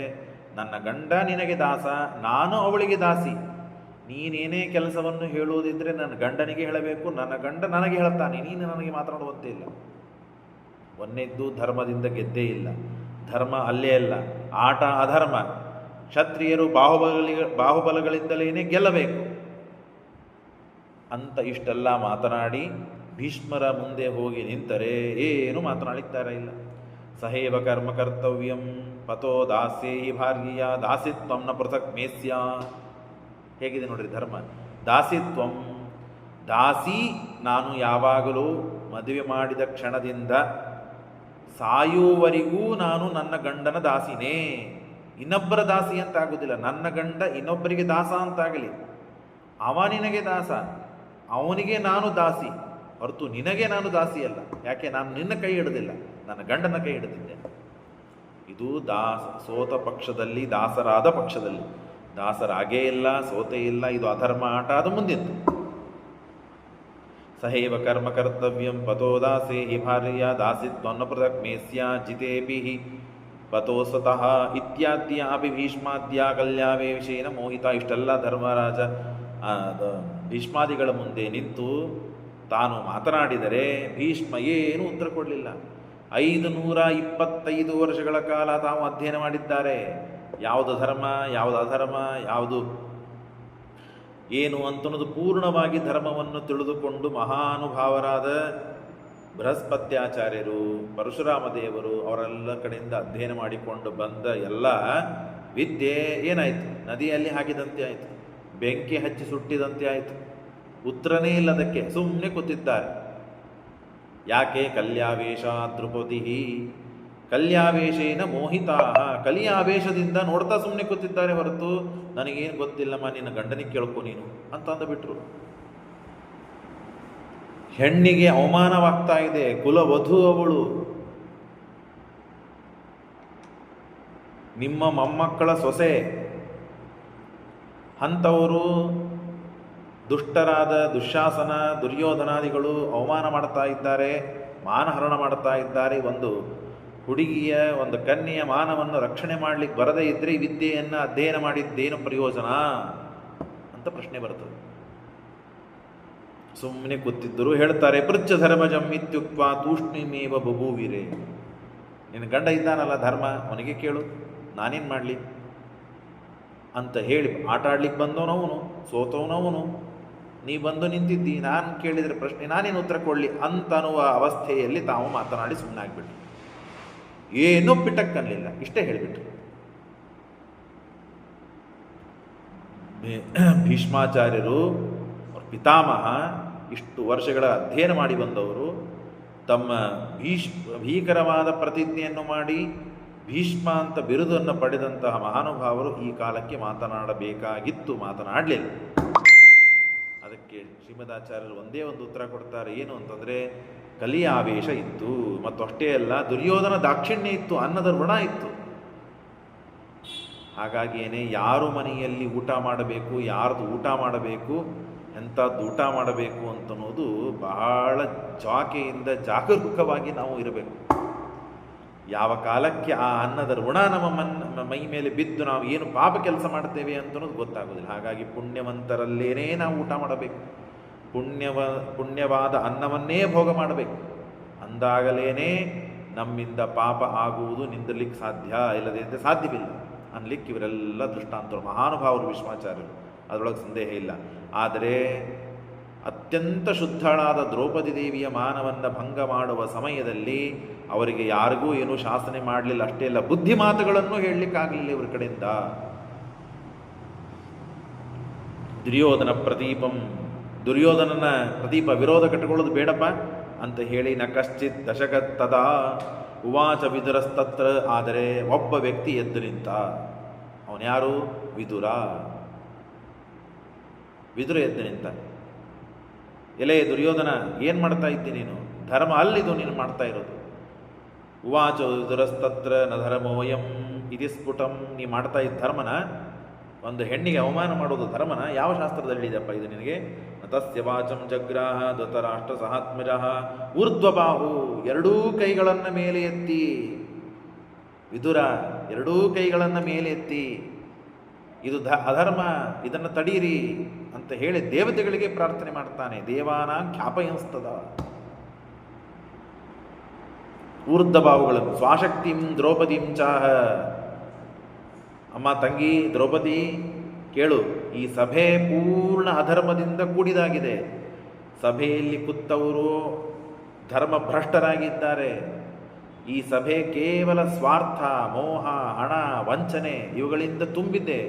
ನನ್ನ ಗಂಡ ನಿನಗೆ ದಾಸ, ನಾನು ಅವಳಿಗೆ ದಾಸಿ. ನೀನೇನೇ ಕೆಲಸವನ್ನು ಹೇಳುವುದಿದ್ರೆ ನನ್ನ ಗಂಡನಿಗೆ ಹೇಳಬೇಕು, ನನ್ನ ಗಂಡ ನನಗೆ ಹೇಳುತ್ತಾನೆ, ನೀನು ನನಗೆ ಮಾತನಾಡುವಂತೆ ಇಲ್ಲ. ಒಂದೆದ್ದು ಧರ್ಮದಿಂದ ಗೆದ್ದೇ ಇಲ್ಲ. ಧರ್ಮ ಅಲ್ಲೇ ಅಲ್ಲ, ಆಟ ಅಧರ್ಮ. ಕ್ಷತ್ರಿಯರು ಬಾಹುಬಲಗಳಿಂದಲೇ ಗೆಲ್ಲಬೇಕು ಅಂತ ಇಷ್ಟೆಲ್ಲ ಮಾತನಾಡಿ ಭೀಷ್ಮರ ಮುಂದೆ ಹೋಗಿ ನಿಂತರೆ ಏನು ಮಾತನಾಡಿದ್ದಾರೆ ಇಲ್ಲ. ಸಹೇವ ಕರ್ಮ ಕರ್ತವ್ಯಂ ಪತೋ ದಾಸ್ಯೇಹಿ ಭಾರ್ಯ ದಾಸಿತ್ವಂ ನ ಪೃಥಕ್ ಮೇಸ್ಯ. ಹೇಗಿದೆ ನೋಡ್ರಿ ಧರ್ಮ. ದಾಸಿತ್ವಂ, ದಾಸಿ ನಾನು ಯಾವಾಗಲೂ ಮದುವೆ ಮಾಡಿದ ಕ್ಷಣದಿಂದ ಸಾಯುವವರೆಗೂ ನಾನು ನನ್ನ ಗಂಡನ ದಾಸಿನೇ, ಇನ್ನೊಬ್ಬರ ದಾಸಿ ಅಂತ ಆಗುವುದಿಲ್ಲ. ನನ್ನ ಗಂಡ ಇನ್ನೊಬ್ಬರಿಗೆ ದಾಸ ಅಂತಾಗಲಿ, ಅವ ನಿನಗೆ ದಾಸ, ಅವನಿಗೆ ನಾನು ದಾಸಿ ಹೊರತು ನಿನಗೆ ನಾನು ದಾಸಿ ಅಲ್ಲ. ಯಾಕೆ? ನಾನು ನಿನ್ನ ಕೈ ಹಿಡಿದಿಲ್ಲ, ನನ್ನ ಗಂಡನ ಕೈ ಹಿಡಿದಿದ್ದೆ. ಇದು ಸೋತ ಪಕ್ಷದಲ್ಲಿ, ದಾಸರಾದ ಪಕ್ಷದಲ್ಲಿ. ದಾಸರಾಗೇ ಇಲ್ಲ, ಸೋತೆ ಇಲ್ಲ, ಇದು ಅಧರ್ಮ ಆಟ. ಅದು ಮುಂದಿತ್ತು. ಸಹೈವ ಕರ್ಮ ಕರ್ತವ್ಯಂ ಪತೋ ದಾಸೇ ಹಿ ಭಾರ್ಯ ದಾಸಿತ್ವನ್ನ ಪೃಥಕ್ ಮೇಸ್ಯ ಜಿತೇಪಿ ಪತೋ ಸ್ವತಃ ಇತ್ಯಾದ್ಯ ಅಪಿ ಭೀಷ್ಮಾದ್ಯ ಕಲ್ಯಾವೇ ವಿಷಯನ ಮೋಹಿತ. ಇಷ್ಟೆಲ್ಲ ಧರ್ಮರಾಜ ಭೀಷ್ಮಾದಿಗಳ ಮುಂದೆ ನಿಂತು ತಾನು ಮಾತನಾಡಿದರೆ ಭೀಷ್ಮ ಏನು ಉತ್ತರ ಕೊಡಲಿಲ್ಲ. 525 ವರ್ಷಗಳ ಕಾಲ ತಾವು ಅಧ್ಯಯನ ಮಾಡಿದ್ದಾರೆ. ಯಾವುದು ಧರ್ಮ, ಯಾವುದು ಅಧರ್ಮ, ಯಾವುದು ಏನು ಅಂತನ್ನೋದು ಪೂರ್ಣವಾಗಿ ಧರ್ಮವನ್ನು ತಿಳಿದುಕೊಂಡು ಮಹಾನುಭಾವರಾದ ಬೃಹಸ್ಪತ್ಯಾಚಾರ್ಯರು, ಪರಶುರಾಮ ದೇವರು ಅವರೆಲ್ಲ ಕಡೆಯಿಂದ ಅಧ್ಯಯನ ಮಾಡಿಕೊಂಡು ಬಂದ ಎಲ್ಲ ವಿದ್ಯೆ ಏನಾಯಿತು? ನದಿಯಲ್ಲಿ ಹಾಕಿದಂತೆ ಆಯಿತು, ಬೆಂಕಿ ಹಚ್ಚಿ ಸುಟ್ಟಿದಂತೆ ಆಯಿತು. ಉತ್ತರನೇ ಇಲ್ಲದಕ್ಕೆ ಸುಮ್ಮನೆ ಕೂತಿದ್ದಾರೆ. ಯಾಕೆ ಕಲ್ಯಾವೇಶ ದ್ರುಪದಿ ಕಲ್ಯಾವೇಶೇನ ಮೋಹಿತಾ, ಕಲಿಯ ಆವೇಶದಿಂದ ನೋಡ್ತಾ ಸುಮ್ಮನೆ ಕೂತಿದ್ದಾರೆ ಹೊರತು ನನಗೇನು ಗೊತ್ತಿಲ್ಲಮ್ಮ, ನಿನ್ನ ಗಂಡನಿಗೆ ಕೇಳ್ಕೊ ನೀನು ಅಂತ ಅಂದುಬಿಟ್ರು. ಹೆಣ್ಣಿಗೆ ಅವಮಾನವಾಗ್ತಾ ಇದೆ, ಕುಲವಧು ಅವಳು, ನಿಮ್ಮ ಮೊಮ್ಮಕ್ಕಳ ಸೊಸೆ. ಅಂಥವರು ದುಷ್ಟರಾದ ದುಶ್ಯಾಸನ ದುರ್ಯೋಧನಾದಿಗಳು ಅವಮಾನ ಮಾಡ್ತಾ ಇದ್ದಾರೆ, ಮಾನಹರಣ ಮಾಡ್ತಾ ಇದ್ದಾರೆ. ಒಂದು ಹುಡುಗಿಯ, ಒಂದು ಕನ್ಯೆಯ ಮಾನವನ್ನು ರಕ್ಷಣೆ ಮಾಡಲಿಕ್ಕೆ ಬರದೇ ಇದ್ದರೆ ಈ ವಿದ್ಯೆಯನ್ನು ಅಧ್ಯಯನ ಮಾಡಿದ್ದೇನು ಪ್ರಯೋಜನ ಅಂತ ಪ್ರಶ್ನೆ ಬರ್ತದೆ. ಸುಮ್ಮನೆ ಕೂತಿದ್ದರು. ಹೇಳ್ತಾರೆ, ಪೃಚ್ಛ ಧರ್ಮಜಂ ಇತ್ಯುಕ್ತ ತೂಷ್ಣಿಮೇವ ಬಭೂವಿರೆ. ನಿನ್ನ ಗಂಡ ಇದ್ದಾನಲ್ಲ ಧರ್ಮ, ಅವನಿಗೆ ಕೇಳು, ನಾನೇನು ಮಾಡಲಿ ಅಂತ ಹೇಳಿ ಆಟ ಆಡ್ಲಿಕ್ಕೆ ಬಂದವನವನು, ಸೋತವನವನು, ನೀ ಬಂದು ನಿಂತಿದ್ದಿ, ನಾನು ಕೇಳಿದರೆ ಪ್ರಶ್ನೆ ನಾನೇನು ಉತ್ತರ ಕೊಡಲಿ ಅಂತನ್ನುವ ಅವಸ್ಥೆಯಲ್ಲಿ ತಾವು ಮಾತನಾಡಿ ಸುಮ್ಮನಾಗ್ಬಿಟ್ರು. ಏನೂ ಪಿಟಕ್ಕನ್ನಲಿಲ್ಲ, ಇಷ್ಟೇ ಹೇಳಿಬಿಟ್ರು. ಭೀಷ್ಮಾಚಾರ್ಯರು ಅವ್ರ ಪಿತಾಮಹ, ಇಷ್ಟು ವರ್ಷಗಳ ಅಧ್ಯಯನ ಮಾಡಿ ಬಂದವರು, ತಮ್ಮ ಭೀಕರವಾದ ಪ್ರತಿಜ್ಞೆಯನ್ನು ಮಾಡಿ ಭೀಷ್ಮ ಅಂತ ಬಿರುದನ್ನು ಪಡೆದಂತಹ ಮಹಾನುಭಾವರು ಈ ಕಾಲಕ್ಕೆ ಮಾತನಾಡಬೇಕಾಗಿತ್ತು, ಮಾತನಾಡಲಿಲ್ಲ. ಅದಕ್ಕೆ ಶ್ರೀಮದಾಚಾರ್ಯರು ಒಂದೇ ಒಂದು ಉತ್ತರ ಕೊಡ್ತಾರೆ, ಏನು ಅಂತಂದರೆ ಕಲಿಯ ಆವೇಶ ಇತ್ತು, ಮತ್ತು ಅಷ್ಟೇ ಅಲ್ಲ ದುರ್ಯೋಧನ ದಾಕ್ಷಿಣ್ಯ ಇತ್ತು, ಅನ್ನದ ಋಣ ಇತ್ತು. ಹಾಗಾಗಿಯೇ ಯಾರು ಮನೆಯಲ್ಲಿ ಊಟ ಮಾಡಬೇಕು, ಯಾರ್ದು ಊಟ ಮಾಡಬೇಕು, ಎಂಥದ್ದು ಊಟ ಮಾಡಬೇಕು ಅಂತನ್ನೋದು ಬಹಳ ಜಾಕೆಯಿಂದ ಜಾಗರೂಕವಾಗಿ ನಾವು ಇರಬೇಕು. ಯಾವ ಕಾಲಕ್ಕೆ ಆ ಅನ್ನದ ಋಣ ನಮ್ಮ ಮೈ ಮೇಲೆ ಬಿದ್ದು ನಾವು ಏನು ಪಾಪ ಕೆಲಸ ಮಾಡ್ತೇವೆ ಅಂತನ್ನೋದು ಗೊತ್ತಾಗೋದಿಲ್ಲ. ಹಾಗಾಗಿ ಪುಣ್ಯವಂತರಲ್ಲೇನೇ ನಾವು ಊಟ ಮಾಡಬೇಕು, ಪುಣ್ಯವಾದ ಅನ್ನವನ್ನೇ ಭೋಗ ಮಾಡಬೇಕು. ಅಂದಾಗಲೇ ನಮ್ಮಿಂದ ಪಾಪ ಆಗುವುದು ನಿಂದಿರಲಿಕ್ಕೆ ಸಾಧ್ಯ, ಇಲ್ಲದೆ ಸಾಧ್ಯವಿಲ್ಲ ಅನ್ಲಿಕ್ಕೆ ಇವರೆಲ್ಲ ದೃಷ್ಟಾಂತರು, ಮಹಾನುಭಾವರು ಭೀಷ್ಮಾಚಾರ್ಯರು, ಅದರೊಳಗೆ ಸಂದೇಹ ಇಲ್ಲ. ಆದರೆ ಅತ್ಯಂತ ಶುದ್ಧಳಾದ ದ್ರೌಪದಿ ದೇವಿಯ ಮಾನವನ್ನು ಭಂಗ ಮಾಡುವ ಸಮಯದಲ್ಲಿ ಅವರಿಗೆ ಯಾರಿಗೂ ಏನೂ ಶಾಸನೆ ಮಾಡಲಿಲ್ಲ. ಅಷ್ಟೇ ಅಲ್ಲ, ಬುದ್ಧಿ ಮಾತುಗಳನ್ನು ಹೇಳಲಿಕ್ಕಾಗಲಿಲ್ಲ ಇವ್ರ ಕಡೆಯಿಂದ. ದುರ್ಯೋಧನನ ಪ್ರದೀಪ ವಿರೋಧ ಕಟ್ಟಿಕೊಳ್ಳೋದು ಬೇಡಪ್ಪ ಅಂತ ಹೇಳಿ ನ ಕಶ್ಚಿತ್ ದಶಕತ್ತದ ಉವಾಚ ವಿದುರಸ್ತತ್ರ. ಆದರೆ ಒಬ್ಬ ವ್ಯಕ್ತಿ ಎದ್ದು ನಿಂತ. ಅವನ್ಯಾರು? ವಿದುರ ಎದ್ದು ನಿಂತ. ಎಲೆ ದುರ್ಯೋಧನ, ಏನು ಮಾಡ್ತಾ ಇದ್ದಿ ನೀನು? ಧರ್ಮ ಅಲ್ಲಿದು ನೀನು ಮಾಡ್ತಾ ಇರೋದು. ಉವಾಚ ವಿದುರಸ್ತತ್ರ ನ ಧರ್ಮೋಯಂ ಇತಿ ಸ್ಫುಟಂ. ನೀ ಮಾಡ್ತಾ ಇದ್ದ ಧರ್ಮನ, ಒಂದು ಹೆಣ್ಣಿಗೆ ಅವಮಾನ ಮಾಡೋದು ಧರ್ಮನ? ಯಾವ ಶಾಸ್ತ್ರದಲ್ಲಿದೆಯಪ್ಪ ಇದು ನಿನಗೆ? ತಸ್ಯ ವಾಚಂ ಜಗ್ರಾಹ ಧೃತರಾಷ್ಟ್ರ ಸಹಾತ್ಮಜ ಊರ್ಧ್ವಬಾಹು. ಎರಡೂ ಕೈಗಳನ್ನು ಮೇಲೆ ಎತ್ತಿ, ವಿದುರ ಎರಡೂ ಕೈಗಳನ್ನು ಮೇಲೆ ಎತ್ತಿ, ಇದು ಅಧರ್ಮ, ಇದನ್ನು ತಡೀರಿ ಅಂತ ಹೇಳಿ ದೇವತೆಗಳಿಗೆ ಪ್ರಾರ್ಥನೆ ಮಾಡ್ತಾನೆ. ದೇವಾನ ಖ್ಯಾಪಯಂಸ್ತದ. ಊರ್ಧ್ವಬಾಹುಗಳನ್ನು ಸ್ವಾಶಕ್ತಿಂ ದ್ರೌಪದಿಂ ಚಾಹ. ಅಮ್ಮ ತಂಗಿ ದ್ರೌಪದಿ ಕೇಳು, ಈ ಸಭೆ ಪೂರ್ಣ ಅಧರ್ಮದಿಂದ ಕೂಡಿದಾಗಿದೆ. ಸಭೆಯಲ್ಲಿ ಕೂತವರು ಧರ್ಮಭ್ರಷ್ಟರಾಗಿದ್ದಾರೆ. ಈ ಸಭೆ ಕೇವಲ ಸ್ವಾರ್ಥ, ಮೋಹ, ಹಣ, ವಂಚನೆ ಇವುಗಳಿಂದ ತುಂಬಿದೆ.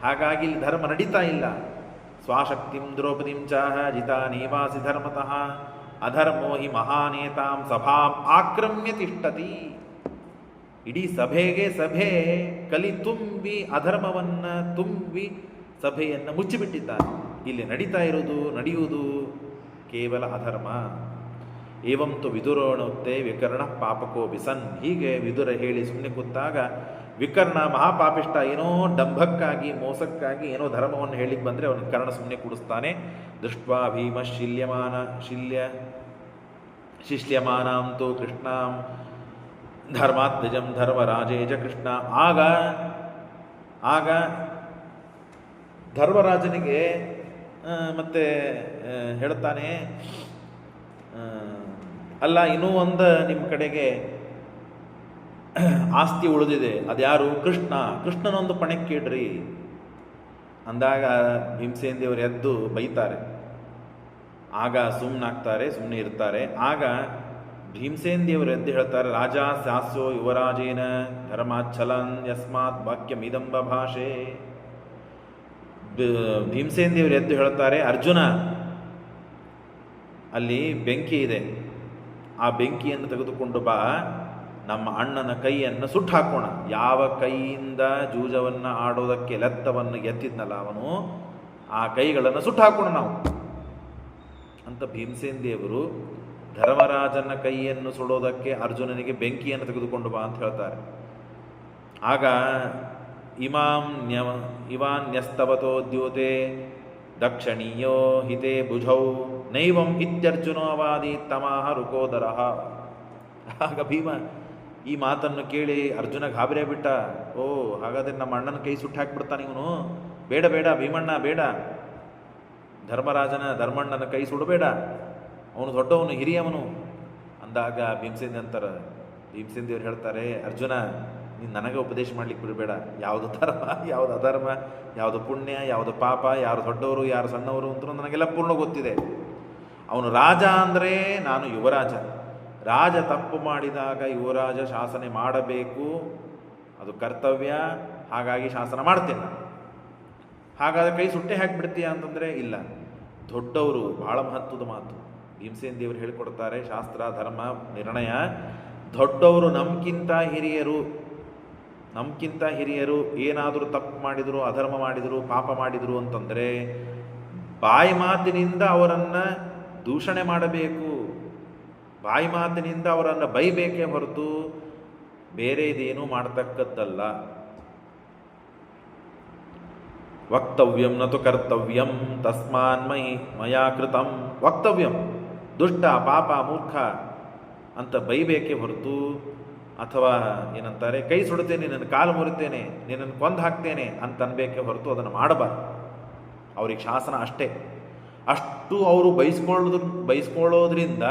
ಹಾಗಾಗಿ ಇಲ್ಲಿ ಧರ್ಮ ನಡೀತಾ ಇಲ್ಲ. ಸ್ವಾಶಕ್ತಿಂ ದ್ರೌಪದಿಂ ಚಾಹ ಜಿತಾ ನಿವಾಸಿ ಧರ್ಮತಃ ಅಧರ್ಮೋ ಹಿ ಮಹಾನೇತಾಂ ಸಭಾಂ ಆಕ್ರಮ್ಯ ತಿಷ್ಠತಿ. ಇಡೀ ಸಭೆ ಕಲಿ ತುಂಬಿ ಅಧರ್ಮವನ್ನು ತುಂಬಿ ಸಭೆಯನ್ನು ಮುಚ್ಚಿಬಿಟ್ಟಿದ್ದಾರೆ. ಇಲ್ಲಿ ನಡೆಯುವುದು ಕೇವಲ ಅಧರ್ಮ. ಏವಂತು ವಿದುರೋಣುತ್ತೆ ವಿಕರ್ಣ ಪಾಪಕೋ ಬಿಸನ್. ಹೀಗೆ ವಿದುರ ಹೇಳಿ ಸುಮ್ಮನೆ ಕೂತಾಗ ವಿಕರ್ಣ ಮಹಾಪಾಪಿಷ್ಟ ಏನೋ ಡಂಭಕ್ಕಾಗಿ ಮೋಸಕ್ಕಾಗಿ ಏನೋ ಧರ್ಮವನ್ನು ಹೇಳಿಕ್ಕೆ ಬಂದರೆ ಅವನಿಗೆ ಕರ್ಣ ಸುಮ್ಮನೆ ಕೂಡಿಸ್ತಾನೆ. ದೃಷ್ಟ್ವಾ ಭೀಮ ಶಿಷ್ಯಮಾನಾಂತು ಕೃಷ್ಣಾಂ ಧರ್ಮಾತ್ಮಜಂ ಧರ್ಮರಾಜೇಜ ಕೃಷ್ಣ. ಆಗ ಧರ್ಮರಾಜನಿಗೆ ಮತ್ತೆ ಹೇಳ್ತಾನೆ, ಅಲ್ಲ ಇನ್ನೂ ಒಂದು ನಿಮ್ಮ ಕಡೆಗೆ ಆಸ್ತಿ ಉಳಿದಿದೆ, ಅದ್ಯಾರು? ಕೃಷ್ಣನೊಂದು ಪಣಕ್ಕೆ ಇಡ್ರಿ ಅಂದಾಗ ಭೀಮಸೇನ ದೇವರು ಎದ್ದು ಬೈತಾರೆ. ಆಗ ಸುಮ್ಮನೆ ಇರ್ತಾರೆ. ಆಗ ಭೀಮಸೇನ ದೇವರು ಎದ್ದು ಹೇಳ್ತಾರೆ, ರಾಜ ಸ್ಯಾಸ್ಯೋ ಯುವರಾಜೇನ ಧರ್ಮಾಚ್ಛಲನ್ ಯಸ್ಮಾತ್ ವಾಕ್ಯಮಿದಂಬ ಭಾಷೆ. ಭೀಮಸೇನ ದೇವರು ಎದ್ದು ಹೇಳ್ತಾರೆ, ಅರ್ಜುನ ಅಲ್ಲಿ ಬೆಂಕಿ ಇದೆ, ಆ ಬೆಂಕಿಯನ್ನು ತೆಗೆದುಕೊಂಡು ಬಾ, ನಮ್ಮ ಅಣ್ಣನ ಕೈಯನ್ನು ಸುಟ್ಟು ಹಾಕೋಣ. ಯಾವ ಕೈಯಿಂದ ಜೂಜವನ್ನು ಆಡೋದಕ್ಕೆ ಲೆತ್ತವನ್ನು ಎತ್ತಿದ್ನಲ್ಲ ಅವನು, ಆ ಕೈಗಳನ್ನು ಸುಟ್ಟು ಹಾಕೋಣ ನಾವು ಅಂತ ಭೀಮಸೇನ ದೇವರು ಧರ್ಮರಾಜನ ಕೈಯನ್ನು ಸುಡೋದಕ್ಕೆ ಅರ್ಜುನನಿಗೆ ಬೆಂಕಿಯನ್ನು ತೆಗೆದುಕೊಂಡು ಬಾ ಅಂತ ಹೇಳ್ತಾರೆ. ಆಗ ಇವಾನ್ಯಸ್ತವತೋ ದ್ಯೋತೆ ದಕ್ಷಿಣೀಯೋ ಹಿತೆ ಭುಜೌ ನೈವಂ ಇತ್ಯರ್ಜುನೋ ಅವಾದಿ ತಮಾಹ ರುಕೋದರ. ಆಗ ಭೀಮ ಈ ಮಾತನ್ನು ಕೇಳಿ ಅರ್ಜುನ ಗಾಬರಿ ಬಿಟ್ಟ. ಓ, ಹಾಗಾದರೆ ನಮ್ಮ ಅಣ್ಣನ ಕೈ ಸುಟ್ಟು ಹಾಕ್ಬಿಡ್ತಾನೆ ಇವನು. ಬೇಡ ಬೇಡ ಭೀಮಣ್ಣ, ಬೇಡ, ಧರ್ಮಣ್ಣನ ಕೈ ಸುಡಬೇಡ, ಅವನು ದೊಡ್ಡವನು, ಹಿರಿಯವನು ಅಂದಾಗ ಭೀಮಸೇನ ದೇವರು ಹೇಳ್ತಾರೆ, ಅರ್ಜುನ ನೀನು ನನಗೆ ಉಪದೇಶ ಮಾಡ್ಲಿಕ್ಕೆ ಬಿಡಬೇಡ. ಯಾವುದು ಧರ್ಮ, ಯಾವುದು ಅಧರ್ಮ, ಯಾವುದು ಪುಣ್ಯ, ಯಾವುದು ಪಾಪ, ಯಾರು ದೊಡ್ಡವರು ಯಾರು ಸಣ್ಣವರು ಅಂತ ನನಗೆಲ್ಲ ಪೂರ್ಣ ಗೊತ್ತಿದೆ. ಅವನು ರಾಜ ಅಂದರೆ ನಾನು ಯುವರಾಜ. ರಾಜ ತಪ್ಪು ಮಾಡಿದಾಗ ಯುವರಾಜ ಶಾಸನೆ ಮಾಡಬೇಕು, ಅದು ಕರ್ತವ್ಯ. ಹಾಗಾಗಿ ಶಾಸನ ಮಾಡ್ತೇನೆ. ಹಾಗಾದರೆ ಕೈ ಸುಟ್ಟೆ ಹಾಕಿಬಿಡ್ತೀಯ ಅಂತಂದರೆ ಇಲ್ಲ. ದೊಡ್ಡವರು, ಬಹಳ ಮಹತ್ವದ ಮಾತು ಭೀಮಸೇನ ದೇವರು ಹೇಳಿಕೊಡ್ತಾರೆ. ಶಾಸ್ತ್ರ ಧರ್ಮ ನಿರ್ಣಯ, ದೊಡ್ಡವರು ನಮ್ಗಿಂತ ಹಿರಿಯರು ಏನಾದರೂ ತಪ್ಪು ಮಾಡಿದರು, ಅಧರ್ಮ ಮಾಡಿದರು, ಪಾಪ ಮಾಡಿದರು ಅಂತಂದರೆ ಬಾಯಿ ಮಾತಿನಿಂದ ಅವರನ್ನು ದೂಷಣೆ ಮಾಡಬೇಕು, ಬಾಯಿ ಮಾತಿನಿಂದ ಅವರನ್ನು ಬೈಬೇಕೇ ಹೊರತು ಬೇರೆ ಇದೇನೂ ಮಾಡತಕ್ಕದ್ದಲ್ಲ. ವಕ್ತವ್ಯಂ ನತು ಕರ್ತವ್ಯಂ ತಸ್ಮಾನ್ ಮಯಾ ಕೃತಂ. ವಕ್ತವ್ಯಂ, ದುಷ್ಟ, ಪಾಪ, ಮೂರ್ಖ ಅಂತ ಬೈಬೇಕೇ ಹೊರತು, ಅಥವಾ ಏನಂತಾರೆ, ಕೈ ಸುಡುತ್ತೇನೆ, ನಿನ್ನನ್ನು ಕಾಲು ಮುರಿತೇನೆ, ನಿನ್ನನ್ನು ಕೊಂದು ಹಾಕ್ತೇನೆ ಅಂತ ಅನ್ಬೇಕೇ ಹೊರತು ಅದನ್ನು ಮಾಡಬಾರ್ದು. ಅವ್ರಿಗೆ ಶಾಸನ ಅಷ್ಟೇ. ಅಷ್ಟು ಅವರು ಬಯಸ್ಕೊಳ್ಳೋದ್ರಿಂದ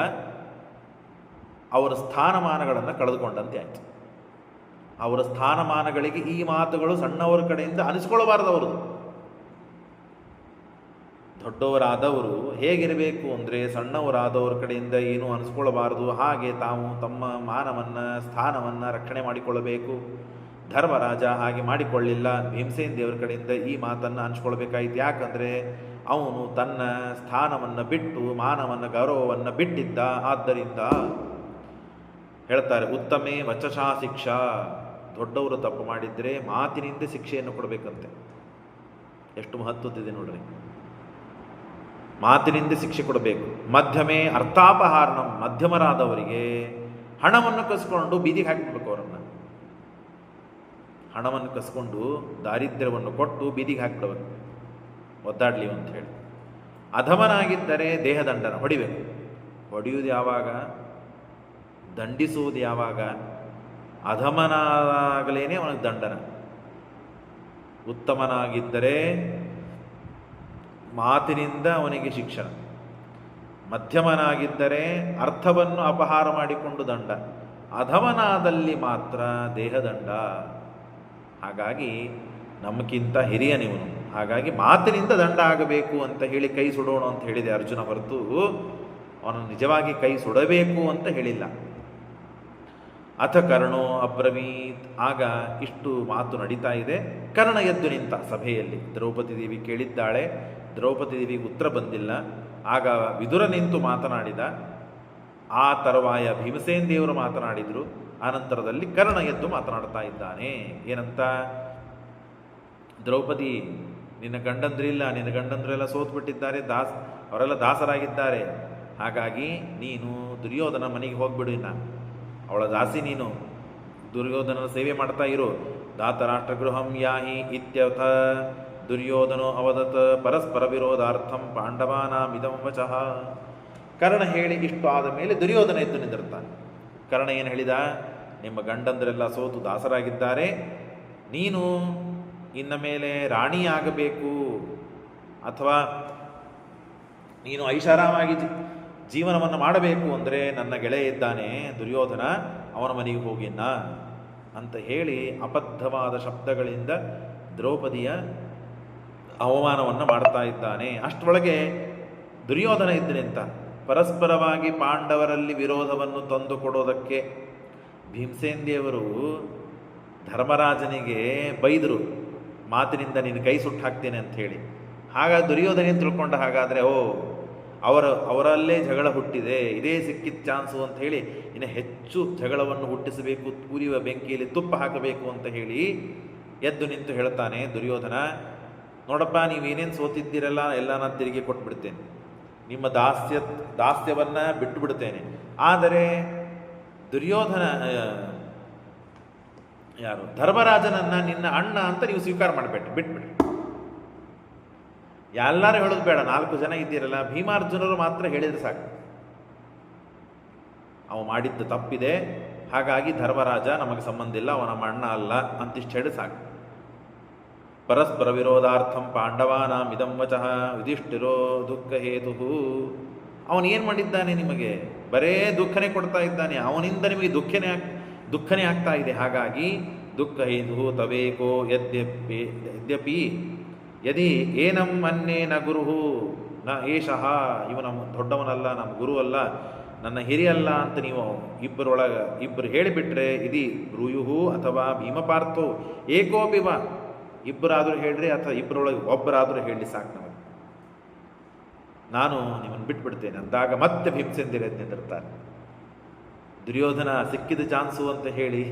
ಅವರ ಸ್ಥಾನಮಾನಗಳನ್ನು ಕಳೆದುಕೊಂಡಂತೆ ಆಯಿತು. ಅವರ ಸ್ಥಾನಮಾನಗಳಿಗೆ ಈ ಮಾತುಗಳು ಸಣ್ಣವರ ಕಡೆಯಿಂದ ಅನಿಸ್ಕೊಳ್ಬಾರ್ದು. ಅವರು ದೊಡ್ಡವರಾದವರು ಹೇಗಿರಬೇಕು ಅಂದರೆ ಸಣ್ಣವರಾದವರ ಕಡೆಯಿಂದ ಏನೂ ಅನಿಸ್ಕೊಳ್ಬಾರ್ದು. ಹಾಗೆ ತಾವು ತಮ್ಮ ಮಾನವನ್ನು, ಸ್ಥಾನವನ್ನು ರಕ್ಷಣೆ ಮಾಡಿಕೊಳ್ಳಬೇಕು. ಧರ್ಮರಾಜ ಹಾಗೆ ಮಾಡಿಕೊಳ್ಳಿಲ್ಲ. ಭೀಮಸೇನ ದೇವರ ಕಡೆಯಿಂದ ಈ ಮಾತನ್ನು ಅನಿಸ್ಕೊಳ್ಬೇಕಾಯ್ತು. ಯಾಕಂದರೆ ಅವನು ತನ್ನ ಸ್ಥಾನವನ್ನು ಬಿಟ್ಟು, ಮಾನವನ್ನು, ಗೌರವವನ್ನು ಬಿಟ್ಟಿದ್ದ. ಆದ್ದರಿಂದ ಹೇಳ್ತಾರೆ, ಉತ್ತಮೇ ವಚಸಾ ಶಿಕ್ಷಾ. ದೊಡ್ಡವರು ತಪ್ಪು ಮಾಡಿದರೆ ಮಾತಿನಿಂದ ಶಿಕ್ಷೆಯನ್ನು ಕೊಡಬೇಕಂತೆ. ಎಷ್ಟು ಮಹತ್ವದಿದೆ ನೋಡ್ರಿ, ಮಾತಿನಿಂದ ಶಿಕ್ಷೆ ಕೊಡಬೇಕು. ಮಧ್ಯಮೇ ಅರ್ಥಾಪಹಾರಣಂ. ಮಧ್ಯಮರಾದವರಿಗೆ ಹಣವನ್ನು ಕಸ್ಕೊಂಡು ಬೀದಿಗೆ ಹಾಕಿಬಿಡ್ಬೇಕು. ಅವರನ್ನು ಹಣವನ್ನು ಕಸ್ಕೊಂಡು ದಾರಿದ್ರ್ಯವನ್ನು ಕೊಟ್ಟು ಬೀದಿಗೆ ಹಾಕಿಬಿಡಬೇಕು, ಒದ್ದಾಡಲಿ ಅಂತ ಹೇಳಿ. ಅಧಮನಾಗಿದ್ದರೆ ದೇಹದಂಡನ ಹೊಡಿಬೇಕು. ಹೊಡೆಯುವುದು ಯಾವಾಗ, ದಂಡಿಸುವುದು ಯಾವಾಗ? ಅಧಮನಾಗಲೇನೆ ಅವನಿಗೆ ದಂಡನ. ಉತ್ತಮನಾಗಿದ್ದರೆ ಮಾತಿನಿಂದ ಅವನಿಗೆ ಶಿಕ್ಷಣ. ಮಧ್ಯಮನಾಗಿದ್ದರೆ ಅರ್ಥವನ್ನು ಅಪಹಾರ ಮಾಡಿಕೊಂಡು ದಂಡ. ಅಧಮನಾದಲ್ಲಿ ಮಾತ್ರ ದೇಹದಂಡ. ಹಾಗಾಗಿ ನಮಗಿಂತ ಹಿರಿಯನಿವನು, ಹಾಗಾಗಿ ಮಾತಿನಿಂದ ದಂಡ ಆಗಬೇಕು ಅಂತ ಹೇಳಿ ಕೈ ಸುಡೋಣ ಅಂತ ಹೇಳಿದೆ ಅರ್ಜುನ, ಹೊರತು ಅವನು ನಿಜವಾಗಿ ಕೈ ಸುಡಬೇಕು ಅಂತ ಹೇಳಿಲ್ಲ. ಅಥ ಕರ್ಣೋ ಅಬ್ರವೀತ್. ಆಗ ಇಷ್ಟು ಮಾತು ನಡೀತಾ ಇದೆ. ಕರ್ಣ ಎದ್ದು ನಿಂತ ಸಭೆಯಲ್ಲಿ. ದ್ರೌಪದಿ ದೇವಿ ಕೇಳಿದ್ದಾಳೆ, ದ್ರೌಪದಿ ದೇವಿಗೆ ಉತ್ತರ ಬಂದಿಲ್ಲ. ಆಗ ವಿದುರ ನಿಂತು ಮಾತನಾಡಿದ. ಆ ತರುವಾಯ ಭೀಮಸೇನ ದೇವರು ಮಾತನಾಡಿದರು. ಆನಂತರದಲ್ಲಿ ಕರ್ಣ ಎದ್ದು ಮಾತನಾಡ್ತಾ ಇದ್ದಾನೆ. ಏನಂತ, ದ್ರೌಪದಿ, ನಿನ್ನ ಗಂಡಂದ್ರಿಲ್ಲ, ನಿನ್ನ ಗಂಡಂದ್ರೆಲ್ಲ ಸೋತ್ಬಿಟ್ಟಿದ್ದಾರೆ, ಅವರೆಲ್ಲ ದಾಸರಾಗಿದ್ದಾರೆ. ಹಾಗಾಗಿ ನೀನು ದುರ್ಯೋಧನ ಮನೆಗೆ ಹೋಗ್ಬಿಡು, ಇನ್ನ ಅವಳ ದಾಸಿ ನೀನು, ದುರ್ಯೋಧನನ ಸೇವೆ ಮಾಡ್ತಾ ಇರು. ಧಾತರಾಷ್ಟ್ರಗೃಹಂ ಯಾಹಿ ಇತ್ಯರ್ಥ ದುರ್ಯೋಧನೋ ಅವದತ್ ಪರಸ್ಪರ ವಿರೋಧಾರ್ಥಂ ಪಾಂಡವಾನಾಮಿದಂ ವಚಃ. ಕರ್ಣ ಹೇಳಿ ಇಷ್ಟು ಆದ ಮೇಲೆ ದುರ್ಯೋಧನ ಎದ್ದು ನಿಂದಿರ್ತಾನೆ. ಕರ್ಣ ಏನು ಹೇಳಿದ, ನಿಮ್ಮ ಗಂಡಂದರೆಲ್ಲ ಸೋತು ದಾಸರಾಗಿದ್ದಾರೆ, ನೀನು ಇನ್ನ ಮೇಲೆ ರಾಣಿಯಾಗಬೇಕು, ಅಥವಾ ನೀನು ಐಷಾರಾಮಾಗಿ ಜೀವನವನ್ನು ಮಾಡಬೇಕು ಅಂದರೆ ನನ್ನ ಗೆಳೆಯ ಇದ್ದಾನೆ ದುರ್ಯೋಧನ, ಅವನ ಮನೆಗೆ ಹೋಗಿನ್ನ ಅಂತ ಹೇಳಿ ಅಬದ್ಧವಾದ ಶಬ್ದಗಳಿಂದ ದ್ರೌಪದಿಯ ಅವಮಾನವನ್ನು ಮಾಡ್ತಾ ಇದ್ದಾನೆ. ಅಷ್ಟರೊಳಗೆ ದುರ್ಯೋಧನ ಇದ್ದು ನಿಂತ. ಪರಸ್ಪರವಾಗಿ ಪಾಂಡವರಲ್ಲಿ ವಿರೋಧವನ್ನು ತಂದುಕೊಡೋದಕ್ಕೆ ಭೀಮಸೇನ ದೇವರು ಧರ್ಮರಾಜನಿಗೆ ಬೈದರು, ಮಾತಿನಿಂದ ನೀನು ಕೈ ಸುಟ್ಟು ಹಾಕ್ತೇನೆ ಅಂತ ಹೇಳಿ. ಹಾಗಾಗಿ ದುರ್ಯೋಧನ ತಿಳ್ಕೊಂಡ. ಹಾಗಾದರೆ ಅವರಲ್ಲೇ ಜಗಳ ಹುಟ್ಟಿದೆ, ಇದೇ ಸಿಕ್ಕಿದ ಚಾನ್ಸು ಅಂತ ಹೇಳಿ ಇನ್ನು ಹೆಚ್ಚು ಜಗಳವನ್ನು ಹುಟ್ಟಿಸಬೇಕು, ಉರಿಯುವ ಬೆಂಕಿಯಲ್ಲಿ ತುಪ್ಪ ಹಾಕಬೇಕು ಅಂತ ಹೇಳಿ ಎದ್ದು ನಿಂತು ಹೇಳ್ತಾನೆ ದುರ್ಯೋಧನ, ನೋಡಪ್ಪ ನೀವೇನೇನು ಸೋತಿದ್ದೀರಲ್ಲ ಎಲ್ಲ ನಾನು ತಿರುಗಿ ಕೊಟ್ಬಿಡ್ತೇನೆ, ನಿಮ್ಮ ದಾಸ್ಯವನ್ನು ಬಿಟ್ಟು ಬಿಡ್ತೇನೆ. ಆದರೆ ದುರ್ಯೋಧನ ಯಾರು ಧರ್ಮರಾಜನನ್ನು ನಿನ್ನ ಅಣ್ಣ ಅಂತ ನೀವು ಸ್ವೀಕಾರ ಬಿಟ್ಬಿಡ್ರಿ. ಎಲ್ಲರೂ ಹೇಳೋದು ಬೇಡ, 4 ಜನ ಇದ್ದೀರಲ್ಲ, ಭೀಮಾರ್ಜುನರು ಮಾತ್ರ ಹೇಳಿದರೆ ಸಾಕು, ಅವ ಮಾಡಿದ್ದು ತಪ್ಪಿದೆ, ಹಾಗಾಗಿ ಧರ್ಮರಾಜ ನಮಗೆ ಸಂಬಂಧ ಇಲ್ಲ, ಅವ ನಮ್ಮ ಅಣ್ಣ ಅಲ್ಲ ಅಂತಿಷ್ಟು ಹೇಳಿ ಸಾಕು. ಪರಸ್ಪರ ವಿರೋಧಾರ್ಥಂ ಪಾಂಡವಾನಾಂ ಇದಂ ವಚಃ ಯುಧಿಷ್ಠಿರೋ ದುಃಖ ಹೇತು. ಅವನೇನು ಮಾಡಿದ್ದಾನೆ? ನಿಮಗೆ ಬರೇ ದುಃಖನೇ ಕೊಡ್ತಾ ಇದ್ದಾನೆ, ಅವನಿಂದ ನಿಮಗೆ ದುಃಖನೇ ಆಗ್ತಾ ಇದೆ. ಹಾಗಾಗಿ ದುಃಖ ಹೇತು ತವೇಕೋ ಯದ್ಯಪಿ ಯದಿ ಏನಂ ಮನ್ನೇನ ಗುರು ನ ಏಷಃ, ಇವ ನಮ್ಮ ದೊಡ್ಡವನಲ್ಲ, ನಮ್ಮ ಗುರು ಅಲ್ಲ, ನನ್ನ ಹಿರಿಯಲ್ಲ ಅಂತ ನೀವು ಇಬ್ಬರು ಹೇಳಿಬಿಟ್ರೆ, ಇದಿ ಬ್ರೂಯುಹು ಅಥವಾ ಭೀಮಪಾರ್ಥೋ ಏಕೋಪಿವ, ಇಬ್ಬರಾದರೂ ಹೇಳ್ರಿ ಅಥವಾ ಇಬ್ಬರೊಳಗೆ ಒಬ್ಬರಾದರೂ ಹೇಳಿ ಸಾಕು, ನಮಗೆ ನಾನು ನಿಮ್ಮನ್ನು ಬಿಟ್ಬಿಡ್ತೇನೆ ಅಂದಾಗ ಮತ್ತೆ ಭೀಮಸೇನರು ನಿಂತಿರ್ತಾರೆ. ದುರ್ಯೋಧನ ಸಿಕ್ಕಿದ ಚಾನ್ಸು ಅಂತ ಹೇಳಿ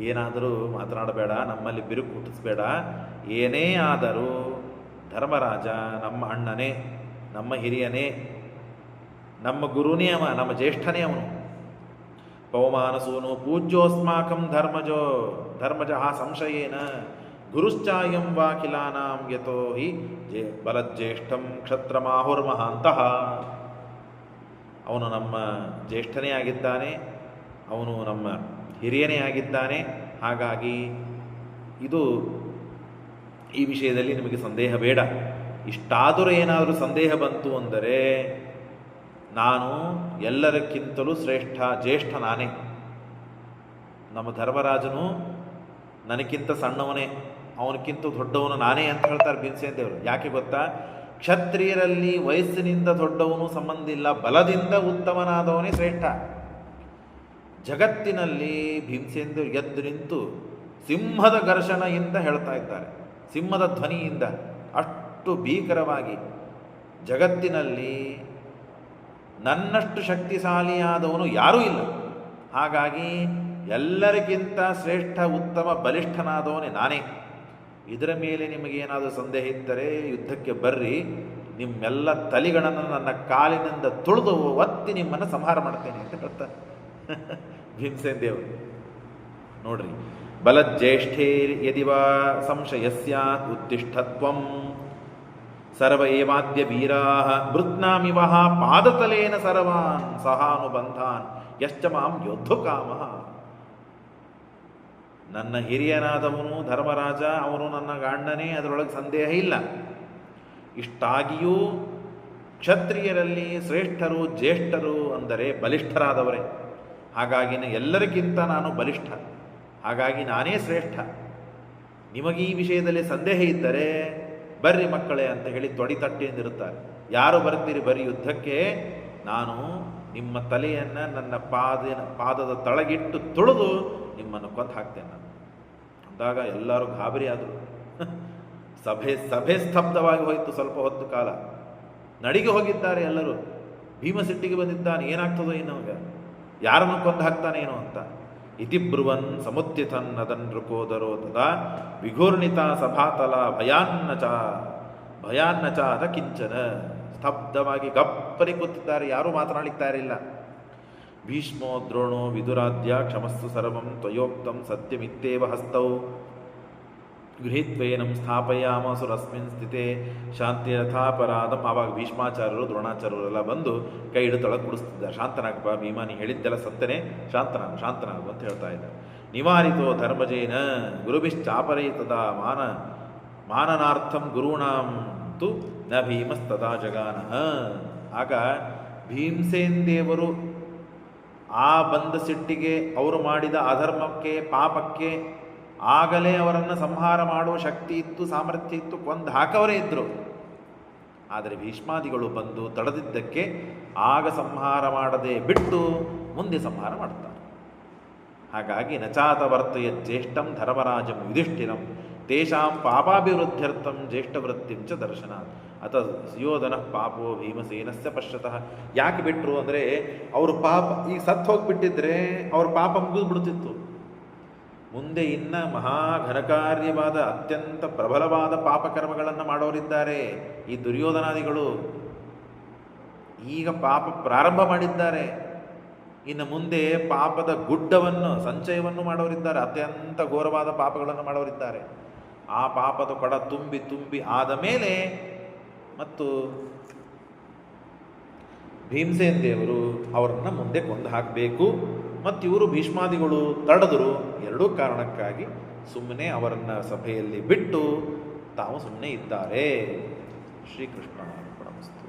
ಏನಾದರೂ ಮಾತನಾಡಬೇಡ, ನಮ್ಮಲ್ಲಿ ಬಿರುಕು ಹುಟ್ಟಿಸ್ಬೇಡ, ಏನೇ ಆದರೂ ಧರ್ಮರಾಜ ನಮ್ಮ ಅಣ್ಣನೇ, ನಮ್ಮ ಹಿರಿಯನೇ, ನಮ್ಮ ಗುರುನೇ ಅವ, ನಮ್ಮ ಜ್ಯೇಷ್ಠನೇ ಅವನು. ಪವಮಾನಸೂನು ಪೂಜ್ಯೋಸ್ಮಾಕಂ ಧರ್ಮಜ ಸಂಶಯೇನ ಗುರುಶ್ಚಾಯಂ ವಾಖಿಲಾನಾಂ ಯತೋ ಹಿ ಬಲಜ್ಯೇಷ್ಠಂ ಕ್ಷತ್ರಮಾಹುರ್ಮಹಾಂತಃ. ಅವನು ನಮ್ಮ ಜ್ಯೇಷ್ಠನೇ ಆಗಿದ್ದಾನೆ, ಅವನು ನಮ್ಮ ಹಿರಿಯನೇ ಆಗಿದ್ದಾನೆ. ಹಾಗಾಗಿ ಈ ವಿಷಯದಲ್ಲಿ ನಿಮಗೆ ಸಂದೇಹ ಬೇಡ. ಇಷ್ಟಾದರೂ ಏನಾದರೂ ಸಂದೇಹ ಬಂತು ಅಂದರೆ ನಾನು ಎಲ್ಲರಕ್ಕಿಂತಲೂ ಜ್ಯೇಷ್ಠ ನಾನೇ. ನಮ್ಮ ಧರ್ಮರಾಜನು ನನಗಿಂತ ಸಣ್ಣವನೇ, ಅವನಕ್ಕಿಂತ ದೊಡ್ಡವನು ನಾನೇ ಅಂತ ಹೇಳ್ತಾರೆ ಭೀಮಸೇನ ದೇವರು. ಯಾಕೆ ಗೊತ್ತಾ? ಕ್ಷತ್ರಿಯರಲ್ಲಿ ವಯಸ್ಸಿನಿಂದ ದೊಡ್ಡವನು ಸಂಬಂಧ ಇಲ್ಲ, ಬಲದಿಂದ ಉತ್ತಮನಾದವನೇ ಶ್ರೇಷ್ಠ. ಜಗತ್ತಿನಲ್ಲಿ ಭೀಮಸೇನ ದೇವರು ಎದ್ದು ನಿಂತು ಸಿಂಹದ ಘರ್ಷಣೆಯಿಂದ ಹೇಳ್ತಾ ಇದ್ದಾರೆ, ಸಿಂಹದ ಧ್ವನಿಯಿಂದ, ಅಷ್ಟು ಭೀಕರವಾಗಿ. ಜಗತ್ತಿನಲ್ಲಿ ನನ್ನಷ್ಟು ಶಕ್ತಿಶಾಲಿಯಾದವನು ಯಾರೂ ಇಲ್ಲ. ಹಾಗಾಗಿ ಎಲ್ಲರಿಗಿಂತ ಶ್ರೇಷ್ಠ, ಉತ್ತಮ, ಬಲಿಷ್ಠನಾದವನೇ ನಾನೇ. ಇದರ ಮೇಲೆ ನಿಮಗೇನಾದರೂ ಸಂದೇಹ ಇದ್ದರೆ ಯುದ್ಧಕ್ಕೆ ಬರ್ರಿ, ನಿಮ್ಮೆಲ್ಲ ತಲೆಗಳನ್ನು ನನ್ನ ಕಾಲಿನಿಂದ ತುಳಿದು ಒತ್ತಿ ನಿಮ್ಮನ್ನು ಸಂಹಾರ ಮಾಡ್ತೇನೆ ಅಂತ ಹೇಳ್ತಾರೆ ಭೀಮಸೇನ ದೇವರು. ನೋಡ್ರಿ, ಬಲಜ್ಯೇಷ್ಠೇ ಯದಿವಾ ಸಂಶಯ ಸ್ಯಾತ್ ಉತ್ತಿಷ್ಠತ್ವಂ ಸರ್ವ ಏವಾದ್ಯ ವೀರಾಃ ಮೃತ್ನಾಮಿವಃ ಪಾದತಲೇನ ಸರ್ವಾನ್ ಸಹಾನುಬಂಧಾನ್ ಯಶ್ಚ ಮಾಂ ಯೋದ್ಧುಕಾಮಃ. ನನ್ನ ಹಿರಿಯನಾದವನು ಧರ್ಮರಾಜ, ಅವನು ನನ್ನ ಗಂಡನೇ, ಅದರೊಳಗೆ ಸಂದೇಹ ಇಲ್ಲ. ಇಷ್ಟಾಗಿಯೂ ಕ್ಷತ್ರಿಯರಲ್ಲಿ ಶ್ರೇಷ್ಠರು, ಜ್ಯೇಷ್ಠರು ಅಂದರೆ ಬಲಿಷ್ಠರಾದವರೇ. ಹಾಗಾಗಿ ಎಲ್ಲರಿಗಿಂತ ನಾನು ಬಲಿಷ್ಠ, ಹಾಗಾಗಿ ನಾನೇ ಶ್ರೇಷ್ಠ. ನಿಮಗೆ ಈ ವಿಷಯದಲ್ಲಿ ಸಂದೇಹ ಇದ್ದರೆ ಬರ್ರಿ ಮಕ್ಕಳೇ ಅಂತ ಹೇಳಿ ತೊಡಿತಟ್ಟೆಯಿಂದಿರುತ್ತಾರೆ. ಯಾರು ಬರ್ತೀರಿ ಬರ್ರಿ ಯುದ್ಧಕ್ಕೆ, ನಾನು ನಿಮ್ಮ ತಲೆಯನ್ನು ನನ್ನ ಪಾದದ ತಳಗಿಟ್ಟು ತುಳಿದು ನಿಮ್ಮನ್ನು ಕೊಂದು ಹಾಕ್ತೇನೆ ನಾನು ಅಂದಾಗ ಎಲ್ಲರೂ ಗಾಬರಿ ಆದರು. ಸಭೆ ಸ್ತಬ್ಧವಾಗಿ ಹೋಯಿತು. ಸ್ವಲ್ಪ ಹೊತ್ತು ಕಾಲ ನಡಿಗೆ ಹೋಗಿದ್ದಾರೆ ಎಲ್ಲರೂ. ಭೀಮ ಸಿಟ್ಟಿಗೆ ಬಂದಿದ್ದಾನೆ, ಏನಾಗ್ತದೋ ಇನ್ನವಾಗ, ಯಾರನ್ನು ಕೊಂದು ಹಾಕ್ತಾನೇನೋ ಅಂತ. ಇತಿ ಬ್ರುವನ್ ಸಮುತ್ಥಿತನ್ ಅದನ್ ನೃಕೋದರೋ ತದಾ ವಿಘೂರ್ಣಿತ ಸಭಾತಲ ಭಯಾನ್ನಚ ಅದ ಕಿಂಚನ. ಸ್ತಬ್ಧವಾಗಿ ಗಪ್ಪರಿ ಕೂತಿದ್ದಾರೆ, ಯಾರೂ ಮಾತನಾಡಿದ್ದಾರಿಲ್ಲ. ಭೀಷ್ಮೋ ದ್ರೋಣೋ ವಿದುರಾದ್ಯ ಕ್ಷಮಸ್ಸು ಸರ್ವಂ ತ್ವಯೋಕ್ತಂ ಸತ್ಯಮಿತ್ತೇವ ಹಸ್ತೌ ಗೃಹೀತ್ವೇನಂ ಸ್ಥಾಪಯಾಮಸುರಸ್ಮಿನ್ ಸ್ಥಿತೆ ಶಾಂತಿರಥಾಪರಾಧಂ. ಆವಾಗ ಭೀಷ್ಮಾಚಾರ್ಯರು ದ್ರೋಣಾಚಾರ್ಯರೆಲ್ಲ ಬಂದು ಕೈ ಹಿಡಿದು ತೊಳಗೆ ಕುಡಿಸ್ತಿದ್ದಾರೆ. ಶಾಂತನಾಗಪ್ಪ ಭೀಮ, ನೀ ಹೇಳಿದ್ದೆಲ್ಲ ಸತ್ತನೆ, ಶಾಂತನಾಗು ಅಂತ ಹೇಳ್ತಾ ಇದ್ದಾರೆ. ನಿವಾರಿತೋ ಧರ್ಮಜೇನ ಗುರುಭಿಶ್ಚಾಪರೈತದ ಮಾನನಾರ್ಥಂ ಗುರುಣಾಂ ತು ನ ಭೀಮಸ್ತದಾ ಜಗಾನಃ. ಆಗ ಭೀಮಸೇನ ದೇವರು ಆ ಬಂದ ಸಿಟ್ಟಿಗೆ, ಅವರು ಮಾಡಿದ ಅಧರ್ಮಕ್ಕೆ, ಪಾಪಕ್ಕೆ ಆಗಲೇ ಅವರನ್ನು ಸಂಹಾರ ಮಾಡುವ ಶಕ್ತಿ ಇತ್ತು, ಸಾಮರ್ಥ್ಯ ಇತ್ತು, ಕೊಂದು ಹಾಕವರೇ ಇದ್ದರು. ಆದರೆ ಭೀಷ್ಮಾದಿಗಳು ಬಂದು ತಡೆದಿದ್ದಕ್ಕೆ ಆಗ ಸಂಹಾರ ಮಾಡದೆ ಬಿಟ್ಟು ಮುಂದೆ ಸಂಹಾರ ಮಾಡ್ತಾರೆ. ಹಾಗಾಗಿ ನಚಾತ ವರ್ತಯ ಜ್ಯೇಷ್ಠಂ ಧರ್ಮರಾಜಂ ಯುಧಿಷ್ಠಿರಂ ತೇಷಾಂ ಪಾಪಾಭಿವೃದ್ಧ್ಯರ್ಥಂ ಜ್ಯೇಷ್ಠವೃತ್ತಿಂ ಚ ದರ್ಶನಾತ್ ಅತ ಸುಯೋಧನ ಪಾಪೋ ಭೀಮಸೇನಸ್ಯ ಪಶ್ಯತಃ. ಯಾಕೆ ಬಿಟ್ಟರು ಅಂದರೆ ಅವ್ರ ಪಾಪ ಈಗ ಸತ್ತು ಹೋಗಿಬಿಟ್ಟಿದ್ರೆ ಅವ್ರ ಪಾಪ ಮುಗಿದು ಬಿಡ್ತಿತ್ತು. ಮುಂದೆ ಇನ್ನ ಮಹಾಘನಕಾರ್ಯವಾದ ಅತ್ಯಂತ ಪ್ರಬಲವಾದ ಪಾಪಕರ್ಮಗಳನ್ನು ಮಾಡೋರಿದ್ದಾರೆ ಈ ದುರ್ಯೋಧನಾದಿಗಳು. ಈಗ ಪಾಪ ಪ್ರಾರಂಭ ಮಾಡಿದ್ದಾರೆ, ಇನ್ನು ಮುಂದೆ ಪಾಪದ ಗುಡ್ಡವನ್ನು ಸಂಚಯವನ್ನು ಮಾಡೋರಿದ್ದಾರೆ, ಅತ್ಯಂತ ಘೋರವಾದ ಪಾಪಗಳನ್ನು ಮಾಡೋರಿದ್ದಾರೆ. ಆ ಪಾಪದ ಕೊಡ ತುಂಬಿ ತುಂಬಿ ಆದ ಮೇಲೆ ಮತ್ತು ಭೀಮಸೇನ್ ದೇವರು ಅವರನ್ನು ಮುಂದೆ ಕೊಂದು ಹಾಕಬೇಕು ಮತ್ತು ಇವರು ಭೀಷ್ಮಾದಿಗಳು ತಡೆದರು. ಎರಡೂ ಕಾರಣಕ್ಕಾಗಿ ಸುಮ್ಮನೆ ಅವರನ್ನು ಸಭೆಯಲ್ಲಿ ಬಿಟ್ಟು ತಾವು ಸುಮ್ಮನೆ ಇದ್ದಾರೆ. ಶ್ರೀಕೃಷ್ಣ ಅರ್ಪಣಮಸ್ತು.